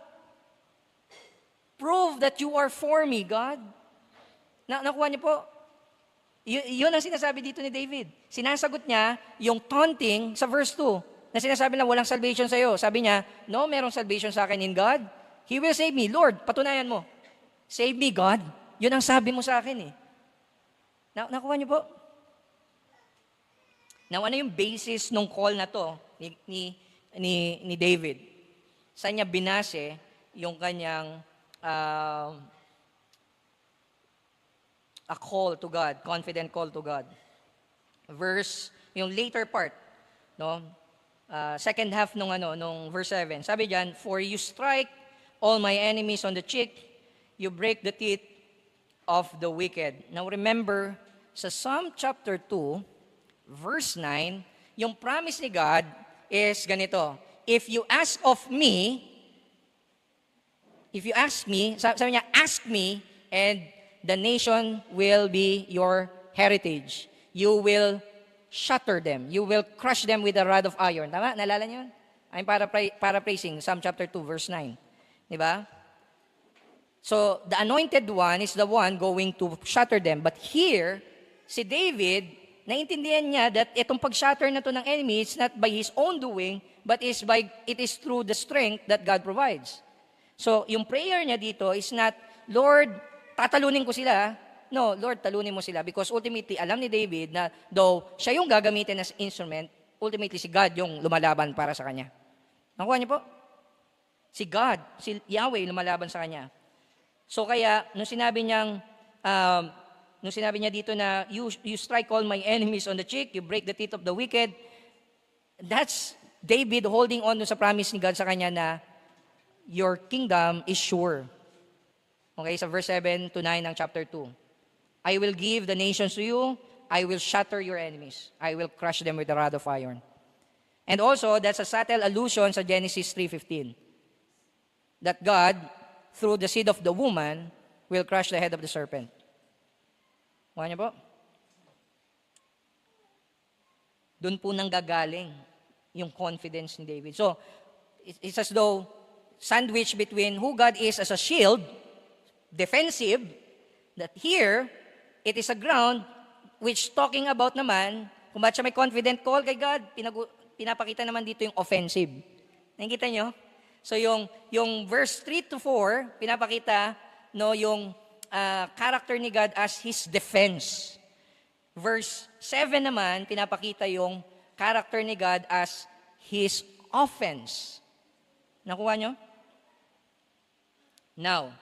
A: Prove that you are for me, God. Nakuha niyo po? Yun ang sinasabi dito ni David. Sinasagot niya yung taunting sa verse 2 na sinasabi na walang salvation sa'yo. Sabi niya, no, merong salvation sa akin in God. He will save me. Lord, patunayan mo. Save me, God. Yun ang sabi mo sa akin eh. Nakuha niyo po? Now, ano yung basis ng call na to ni David? Saan niya binase yung kanyang a call to God, confident call to God? Yung later part, no? Second half nung verse 7. Sabi diyan, for you strike all my enemies on the cheek, you break the teeth of the wicked. Now remember, sa Psalm chapter 2, verse 9, yung promise ni God is ganito, if you ask me, sabi niya, ask me, and the nation will be your heritage. You will shatter them. You will crush them with a rod of iron. Tama? Naalala niyo yun? I'm paraphrasing Psalm chapter 2, verse 9. Di ba? So, the anointed one is the one going to shatter them. But here, si David, naintindihan niya that itong pag-shatter na to ng enemy, it's not by his own doing, but it is through the strength that God provides. So, yung prayer niya dito is not, Lord, tatalunin ko sila. No, Lord, talunin mo sila. Because ultimately, alam ni David na though siya yung gagamitin as instrument, ultimately si God yung lumalaban para sa kanya. Nakuha niyo po? Si God, si Yahweh lumalaban sa kanya. So kaya, nung sinabi niya dito na, you strike all my enemies on the cheek, you break the teeth of the wicked, that's David holding on sa promise ni God sa kanya na, your kingdom is sure. Okay, sa verse 7 to 9 ng chapter 2. I will give the nations to you, I will shatter your enemies, I will crush them with a rod of iron. And also, that's a subtle allusion sa Genesis 3:15. That God, through the seed of the woman, will crush the head of the serpent. Kuha niyo po? Doon po nanggagaling yung confidence ni David. So, it's as though sandwich between who God is as a shield, defensive, that here, it is a ground which talking about naman, kung ba't siya may confident call kay God, pinapakita naman dito yung offensive. Nakikita nyo? So yung verse 3 to 4, pinapakita yung character ni God as His defense. Verse 7 naman, pinapakita yung character ni God as His offense. Nakuha nyo? Now,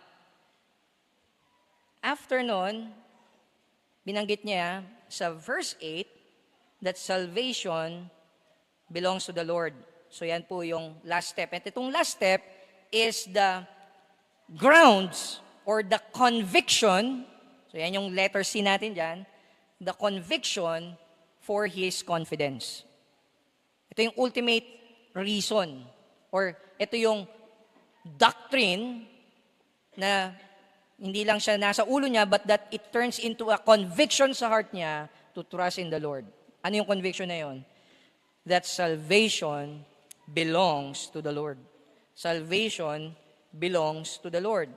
A: after nun, binanggit niya sa verse 8 that salvation belongs to the Lord. So yan po yung last step. At itong last step is the grounds or the conviction, so yan yung letter C natin dyan, the conviction for his confidence. Ito yung ultimate reason or ito yung doctrine na hindi lang siya nasa ulo niya, but that it turns into a conviction sa heart niya to trust in the Lord. Ano yung conviction na yun? That salvation belongs to the Lord. Salvation belongs to the Lord.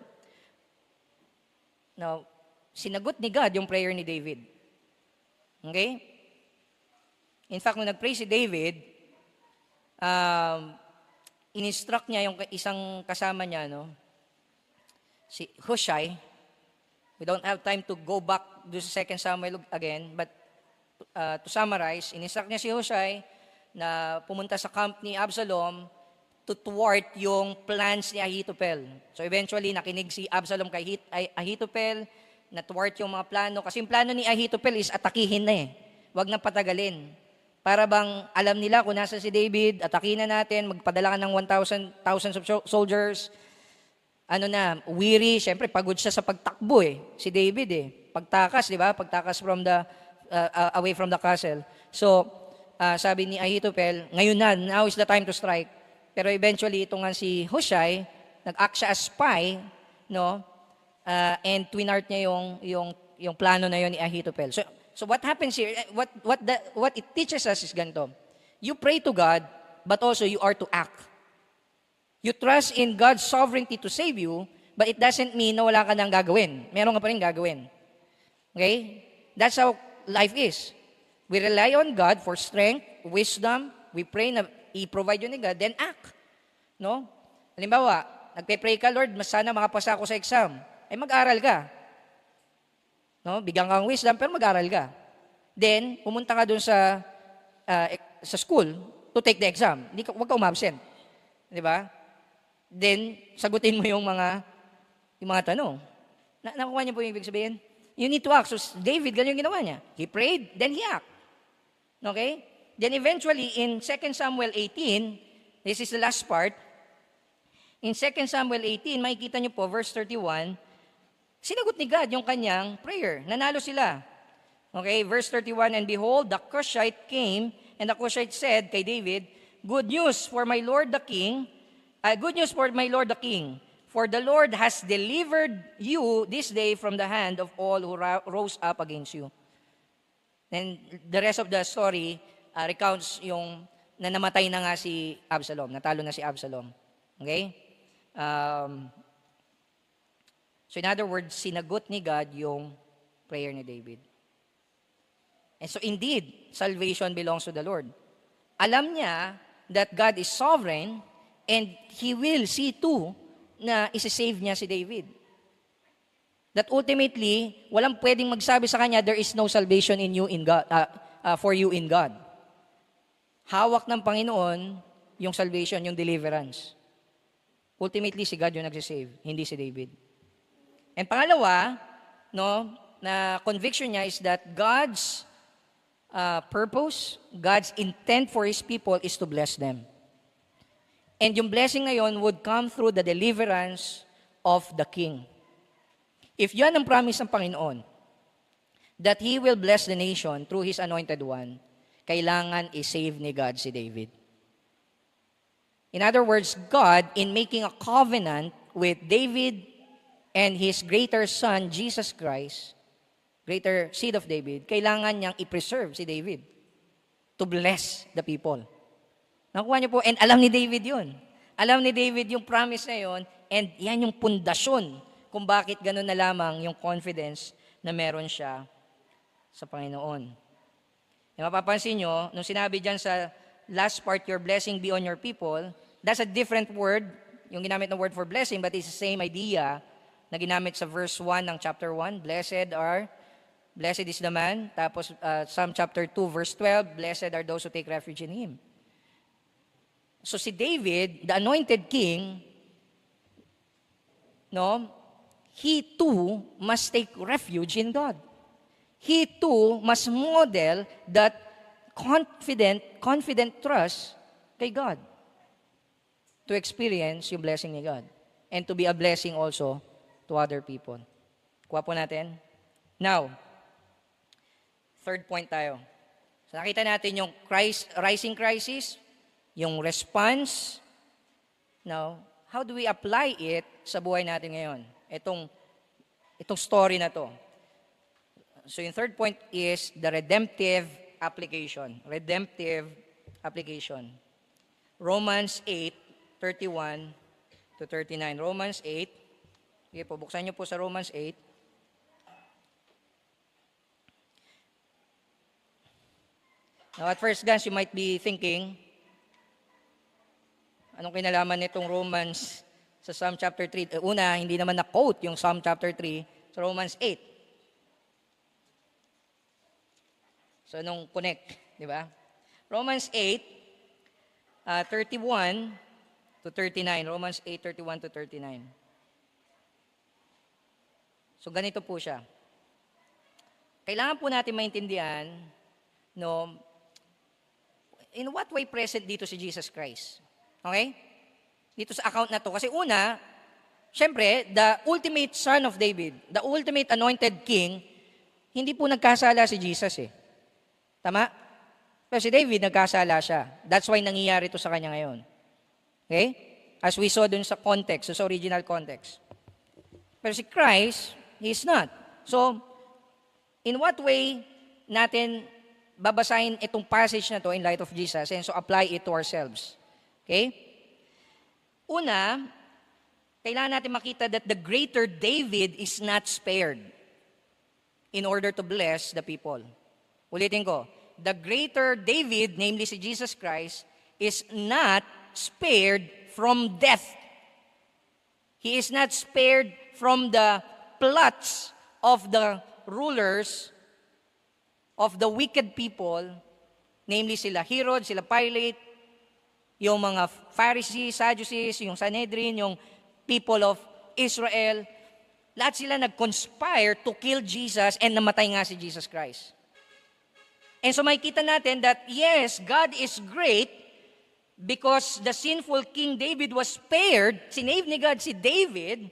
A: Now, sinagot ni God yung prayer ni David. Okay? In fact, nung nag-pray si David, in-instruct niya yung isang kasama niya, si Hushai. We don't have time to go back to 2 Samuel again, but to summarize, in-instruct niya si Hushai na pumunta sa camp ni Absalom to thwart yung plans ni Ahithophel. So eventually, nakinig si Absalom kay Ahithophel, na thwart yung mga plano. Kasi yung plano ni Ahithophel is atakihin na Huwag na patagalin. Para bang alam nila kung nasa si David, atakihin na natin, magpadala ka ng 1,000 of soldiers. Weary, syempre pagod siya sa pagtakbo si David Pagtakas, di ba? Pagtakas from away from the castle. So, sabi ni Ahithophel, ngayon now is the time to strike. Pero eventually, ito nga si Hushai, nag-act siya as spy, and twinart niya yung plano na yon ni Ahithophel. So what happens here, what it teaches us is ganito. You pray to God, but also you are to act. You trust in God's sovereignty to save you, but it doesn't mean na wala ka nang gagawin. Meron ka pa rin gagawin. Okay? That's how life is. We rely on God for strength, wisdom. We pray na i-provide yun ni God, then act. No? Halimbawa, nagpe-pray ka, Lord, mas sana makapasa ako sa exam. Ay mag-aral ka. No? Bigyan kang wisdom, pero mag-aral ka. Then, pumunta ka dun sa school to take the exam. Huwag ka umabsent. Di ba? Then, sagutin mo yung mga tanong. Nakuha niyo po yung ibig sabihin? You need to act. So, David, ganyan yung ginawa niya. He prayed, then he act. Okay? Then eventually, in 2 Samuel 18, this is the last part. In 2 Samuel 18, makikita niyo po, verse 31, sinagot ni God yung kanyang prayer. Nanalo sila. Okay, verse 31, and behold, the Cushite came, and the Cushite said kay David, good news for my lord the king, for the Lord has delivered you this day from the hand of all who rose up against you. And the rest of the story recounts yung na namatay na nga si Absalom, natalo na si Absalom. Okay? So in other words, sinagot ni God yung prayer ni David. And so indeed, salvation belongs to the Lord. Alam niya that God is sovereign and He will see to na isi-save niya si David. That ultimately, walang pwedeng magsabi sa kanya, there is no salvation in you in God, for you in God. Hawak ng Panginoon yung salvation, yung deliverance. Ultimately, si God yung nagsisave, hindi si David. And pangalawa, no, na conviction niya is that God's purpose, God's intent for His people is to bless them. And yung blessing ngayon would come through the deliverance of the king. If yan ang promise ng Panginoon, that He will bless the nation through His anointed one, kailangan i-save ni God si David. In other words, God, in making a covenant with David and His greater son, Jesus Christ, greater seed of David, kailangan niyang i-preserve si David to bless the people. Nakuha niyo po, and alam ni David yun. Alam ni David yung promise na yun, and yan yung pundasyon kung bakit ganun na lamang yung confidence na meron siya sa Panginoon. E mapapansin nyo, nung sinabi dyan sa last part, your blessing be on your people, that's a different word, yung ginamit na word for blessing, but it's the same idea na ginamit sa verse 1 ng chapter 1, blessed is the man. Tapos Psalm chapter 2, verse 12, blessed are those who take refuge in Him. So si David, the anointed king, no, he too must take refuge in God. He too must model that confident trust kay God to experience yung blessing ni God and to be a blessing also to other people. Kuha po natin. Now, third point tayo. So nakita natin yung rising crisis, yung response. Now, how do we apply it sa buhay natin ngayon? Itong story na to. So yung third point is the redemptive application. Redemptive application. Romans 8:31 to 39. Romans 8. Sige po, buksan niyo po sa Romans 8. Now, at first glance, you might be thinking, anong kinalaman nitong Romans sa Psalm chapter 3? Una, hindi naman na-quote yung Psalm chapter 3 sa Romans 8. So, anong connect? Di ba? Romans 8, 31 to 39. Romans 8, 31 to 39. So, ganito po siya. Kailangan po natin maintindihan, no, in what way present dito si Jesus Christ. Okay? Dito sa account na to. Kasi una, syempre, the ultimate son of David, the ultimate anointed king, hindi po nagkasala si Jesus eh. Tama? Pero si David, nagkasala siya. That's why nangyayari to sa kanya ngayon. Okay? As we saw dun sa context, sa original context. Pero si Christ, He is not. So, in what way natin babasahin itong passage na to in light of Jesus and so apply it to ourselves? Okay? Una, kailangan natin makita that the greater David is not spared. in order to bless the people. Ulitin ko, the greater David, namely si Jesus Christ, is not spared from death. He is not spared from the plots of the rulers of the wicked people, namely sila Herod, sila Pilate, yung mga Pharisees, Sadducees, yung Sanhedrin, yung people of Israel. Lahat sila nag-conspire to kill Jesus and namatay nga si Jesus Christ. And so makikita natin that yes, God is great because the sinful King David was spared. Sinave ni God si David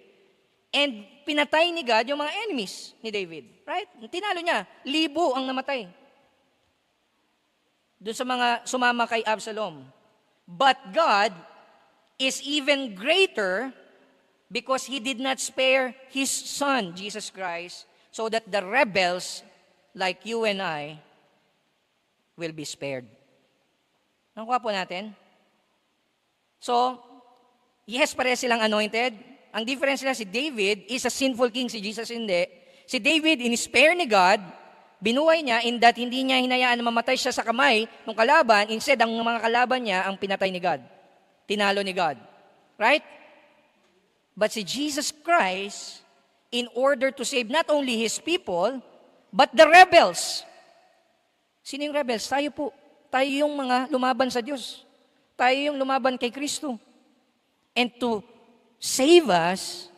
A: and pinatay ni God yung mga enemies ni David. Right? Tinalo niya. 1,000 ang namatay. Doon sa mga sumama kay Absalom. But God is even greater because He did not spare His Son, Jesus Christ, so that the rebels like you and I will be spared. Nakuha po natin? So, yes, pareha silang anointed. Ang difference nila, si David is a sinful king, si Jesus hindi. Si David, in-spare ni God, binuhay niya in that hindi niya hinayaan na mamatay siya sa kamay ng kalaban, instead, ang mga kalaban niya ang pinatay ni God. Tinalo ni God. Right? But si Jesus Christ, in order to save not only His people, but the rebels. Sino yung rebels? Tayo po. Tayo yung mga lumaban sa Diyos. Tayo yung lumaban kay Kristo. And to save us,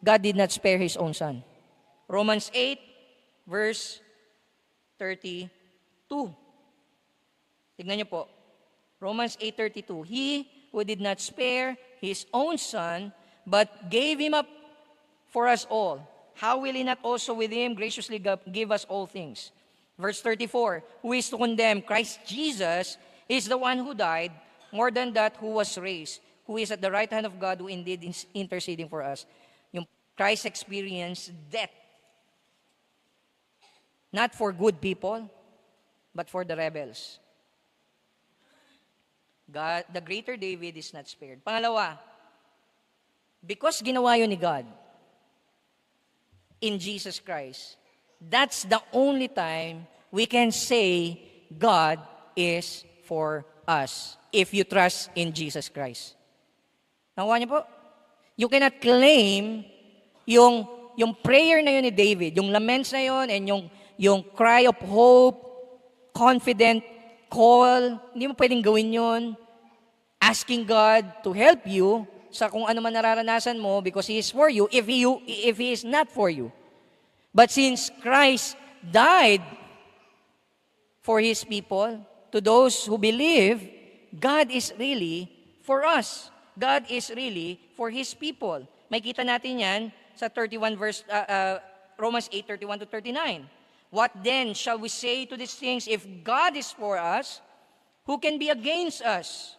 A: God did not spare His own Son. Romans 8, verse 32. Tignan niyo po. Romans 8:32. He who did not spare His own Son, but gave Him up for us all, how will He not also with Him graciously give us all things? Verse 34, who is to condemn? Christ Jesus is the one who died, more than that, who was raised, who is at the right hand of God, who indeed is interceding for us. Yung Christ experienced death, not for good people, but for the rebels. God, the greater David is not spared. Pangalawa, because ginawa yun ni God in Jesus Christ, that's the only time we can say God is for us if you trust in Jesus Christ. Nakuha niyo po? You cannot claim yung prayer na yun ni David, yung laments na yun, and yung cry of hope, confident call, hindi mo pwedeng gawin yun. Asking God to help you sa kung ano man nararanasan mo because He is for you if He is not for you. But since Christ died for His people, to those who believe, God is really for us. God is really for His people. May kita natin yan sa 31 verse, Romans 8:31 to 39. What then shall we say to these things? If God is for us, who can be against us?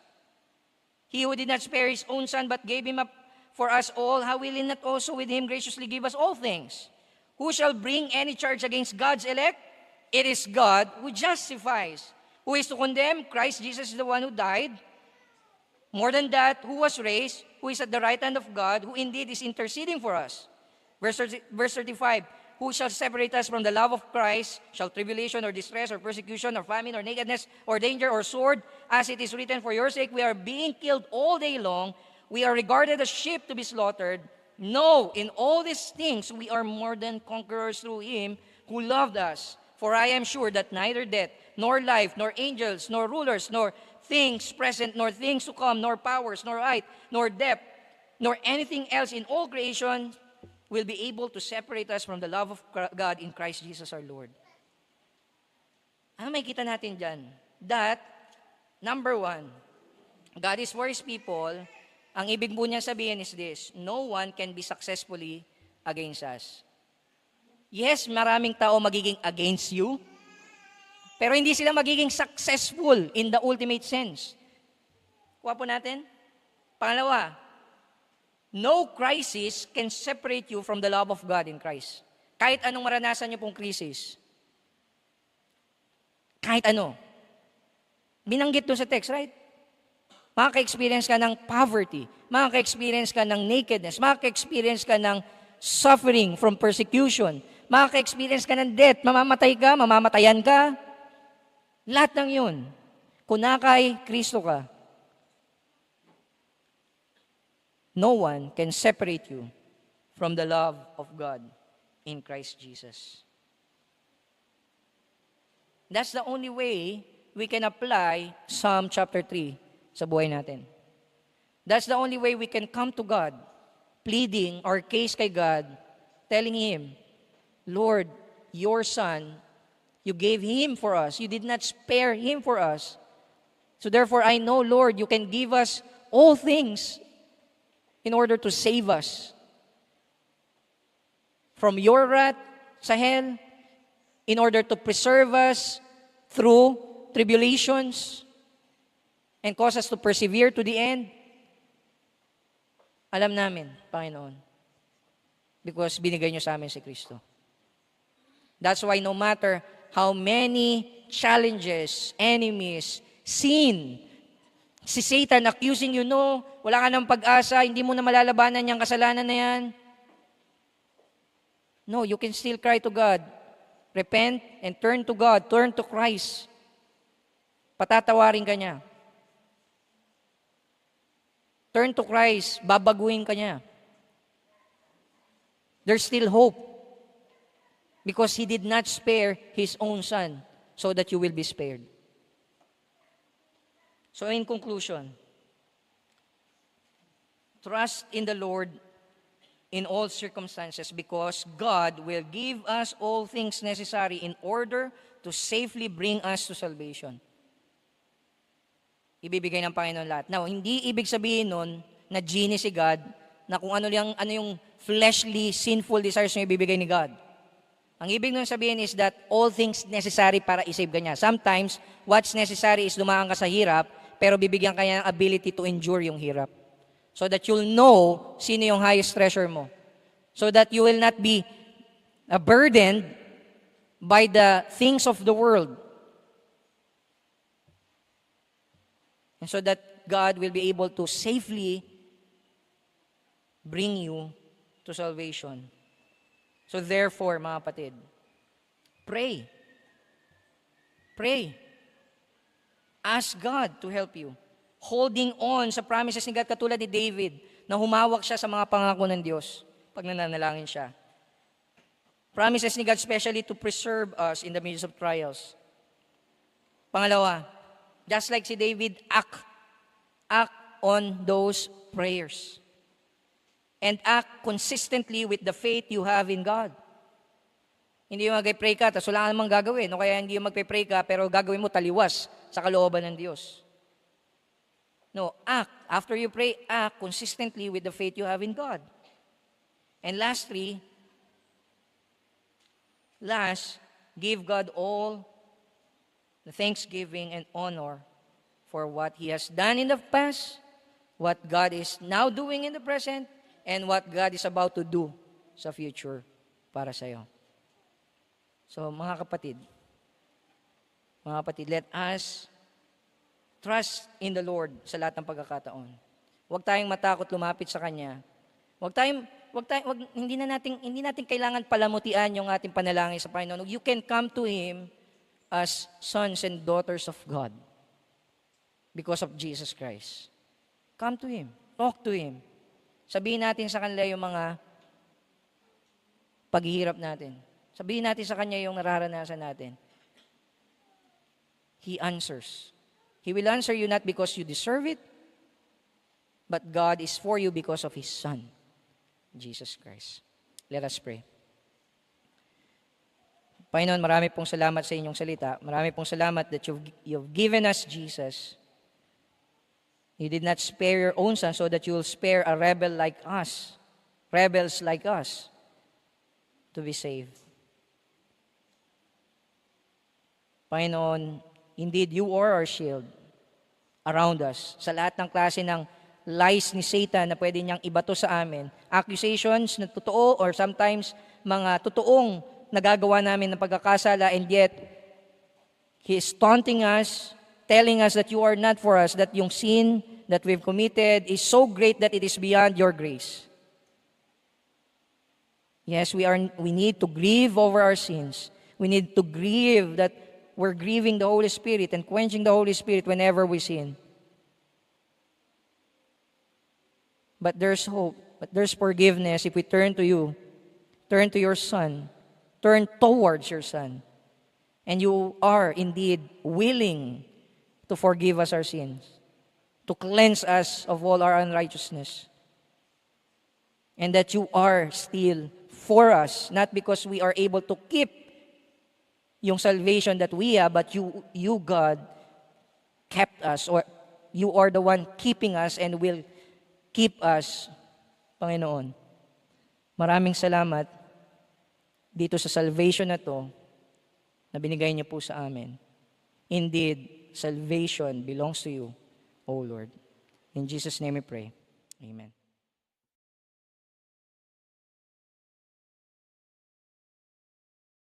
A: He who did not spare His own Son, but gave Him up for us all, how will He not also with Him graciously give us all things? Who shall bring any charge against God's elect? It is God who justifies. Who is to condemn? Christ Jesus is the one who died. More than that, who was raised, who is at the right hand of God, who indeed is interceding for us. Verse 35, who shall separate us from the love of Christ? Shall tribulation or distress or persecution or famine or nakedness or danger or sword? As it is written, for your sake we are being killed all day long. We are regarded as sheep to be slaughtered. No, in all these things we are more than conquerors through Him who loved us. For I am sure that neither death, nor life, nor angels, nor rulers, nor things present, nor things to come, nor powers, nor height, nor depth, nor anything else in all creation will be able to separate us from the love of God in Christ Jesus our Lord. Ano makikita natin dyan? That, number one, God is for His people. Ang ibig po niya sabihin is this, no one can be successfully against us. Yes, maraming tao magiging against you, pero hindi sila magiging successful in the ultimate sense. Kuha po natin. Pangalawa, no crisis can separate you from the love of God in Christ. Kahit anong maranasan niyo pong crisis. Kahit ano. Binanggit doon sa text, right? Makaka-experience ka ng poverty. Makaka-experience ka ng nakedness. Makaka-experience ka ng suffering from persecution. Makaka-experience ka ng death, mamamatay ka, mamamatayan ka. Lahat ng yun. Kung kay Kristo ka, no one can separate you from the love of God in Christ Jesus. That's the only way we can apply Psalm chapter 3 sa buhay natin. That's the only way we can come to God, pleading our case kay God, telling Him, Lord, your Son, you gave Him for us. You did not spare Him for us. So therefore, I know, Lord, you can give us all things in order to save us from your wrath sa hell, in order to preserve us through tribulations and cause us to persevere to the end. Alam namin, Panginoon, because binigay niyo sa amin si Kristo. That's why no matter how many challenges, enemies, sin, si Satan accusing you, no, wala ka ng pag-asa, hindi mo na malalabanan yung kasalanan na yan. No, you can still cry to God. Repent and turn to God, turn to Christ. Patatawarin ka niya. Turn to Christ, babaguhin ka niya. There's still hope. Because He did not spare His own Son so that you will be spared. So in conclusion, trust in the Lord in all circumstances because God will give us all things necessary in order to safely bring us to salvation. Ibibigay ng Panginoon lahat. Now, hindi ibig sabihin nun na genie si God, na kung ano yung fleshly, sinful desires na ibibigay ni God. Ang ibig nun sabihin is that all things necessary para isave ka niya. Sometimes, what's necessary is dumaan ka sa hirap, pero bibigyan ka niya ng ability to endure yung hirap. So that you'll know sino yung highest treasure mo. So that you will not be burdened by the things of the world. And so that God will be able to safely bring you to salvation. So therefore, mga kapatid, pray. Pray. Ask God to help you. Holding on sa promises ni God katulad ni David na humawak siya sa mga pangako ng Diyos pag nananalangin siya. Promises ni God especially to preserve us in the midst of trials. Pangalawa, just like si David, act on those prayers. And act consistently with the faith you have in God. Hindi yung mag-pray ka, tapos wala ka namang gagawin. O kaya hindi yung mag-pray ka, pero gagawin mo taliwas sa kalooban ng Diyos. No, act. After you pray, act consistently with the faith you have in God. And lastly, give God all the thanksgiving and honor for what He has done in the past, what God is now doing in the present, and what God is about to do sa future para sa iyo. So, mga kapatid, let us trust in the Lord sa lahat ng pagkakataon. Huwag tayong matakot lumapit sa Kanya. Hindi natin kailangan palamutian yung ating panalangin sa Panginoon. You can come to Him as sons and daughters of God because of Jesus Christ. Come to Him. Talk to Him. Sabihin natin sa kanila yung mga paghihirap natin. Sabihin natin sa Kanya yung nararanasan natin. He answers. He will answer you not because you deserve it, but God is for you because of His Son, Jesus Christ. Let us pray. Panginoon, marami pong salamat sa inyong salita. Marami pong salamat that you've given us Jesus. You did not spare your own Son so that you will spare a rebels like us, to be saved. Panginoon, indeed, you are our shield around us. Sa lahat ng klase ng lies ni Satan na pwede niyang ibato sa amin, accusations na totoo or sometimes mga totoong nagagawa namin ng pagkakasala, and yet, He is taunting us, telling us that you are not for us, that yung sin that we've committed is so great that it is beyond your grace. Yes, we need to grieve over our sins. We need to grieve that we're grieving the Holy Spirit and quenching the Holy Spirit whenever we sin. But there's hope. But there's forgiveness if we turn to you. Turn to your Son. Turn towards your Son. And you are indeed willing to forgive us our sins, to cleanse us of all our unrighteousness. And that you are still for us, not because we are able to keep yung salvation that we have, but you God, kept us, or you are the one keeping us and will keep us, Panginoon. Maraming salamat dito sa salvation na to na binigay niyo po sa amin. Indeed, salvation belongs to you, O Lord. In Jesus' name we pray. Amen.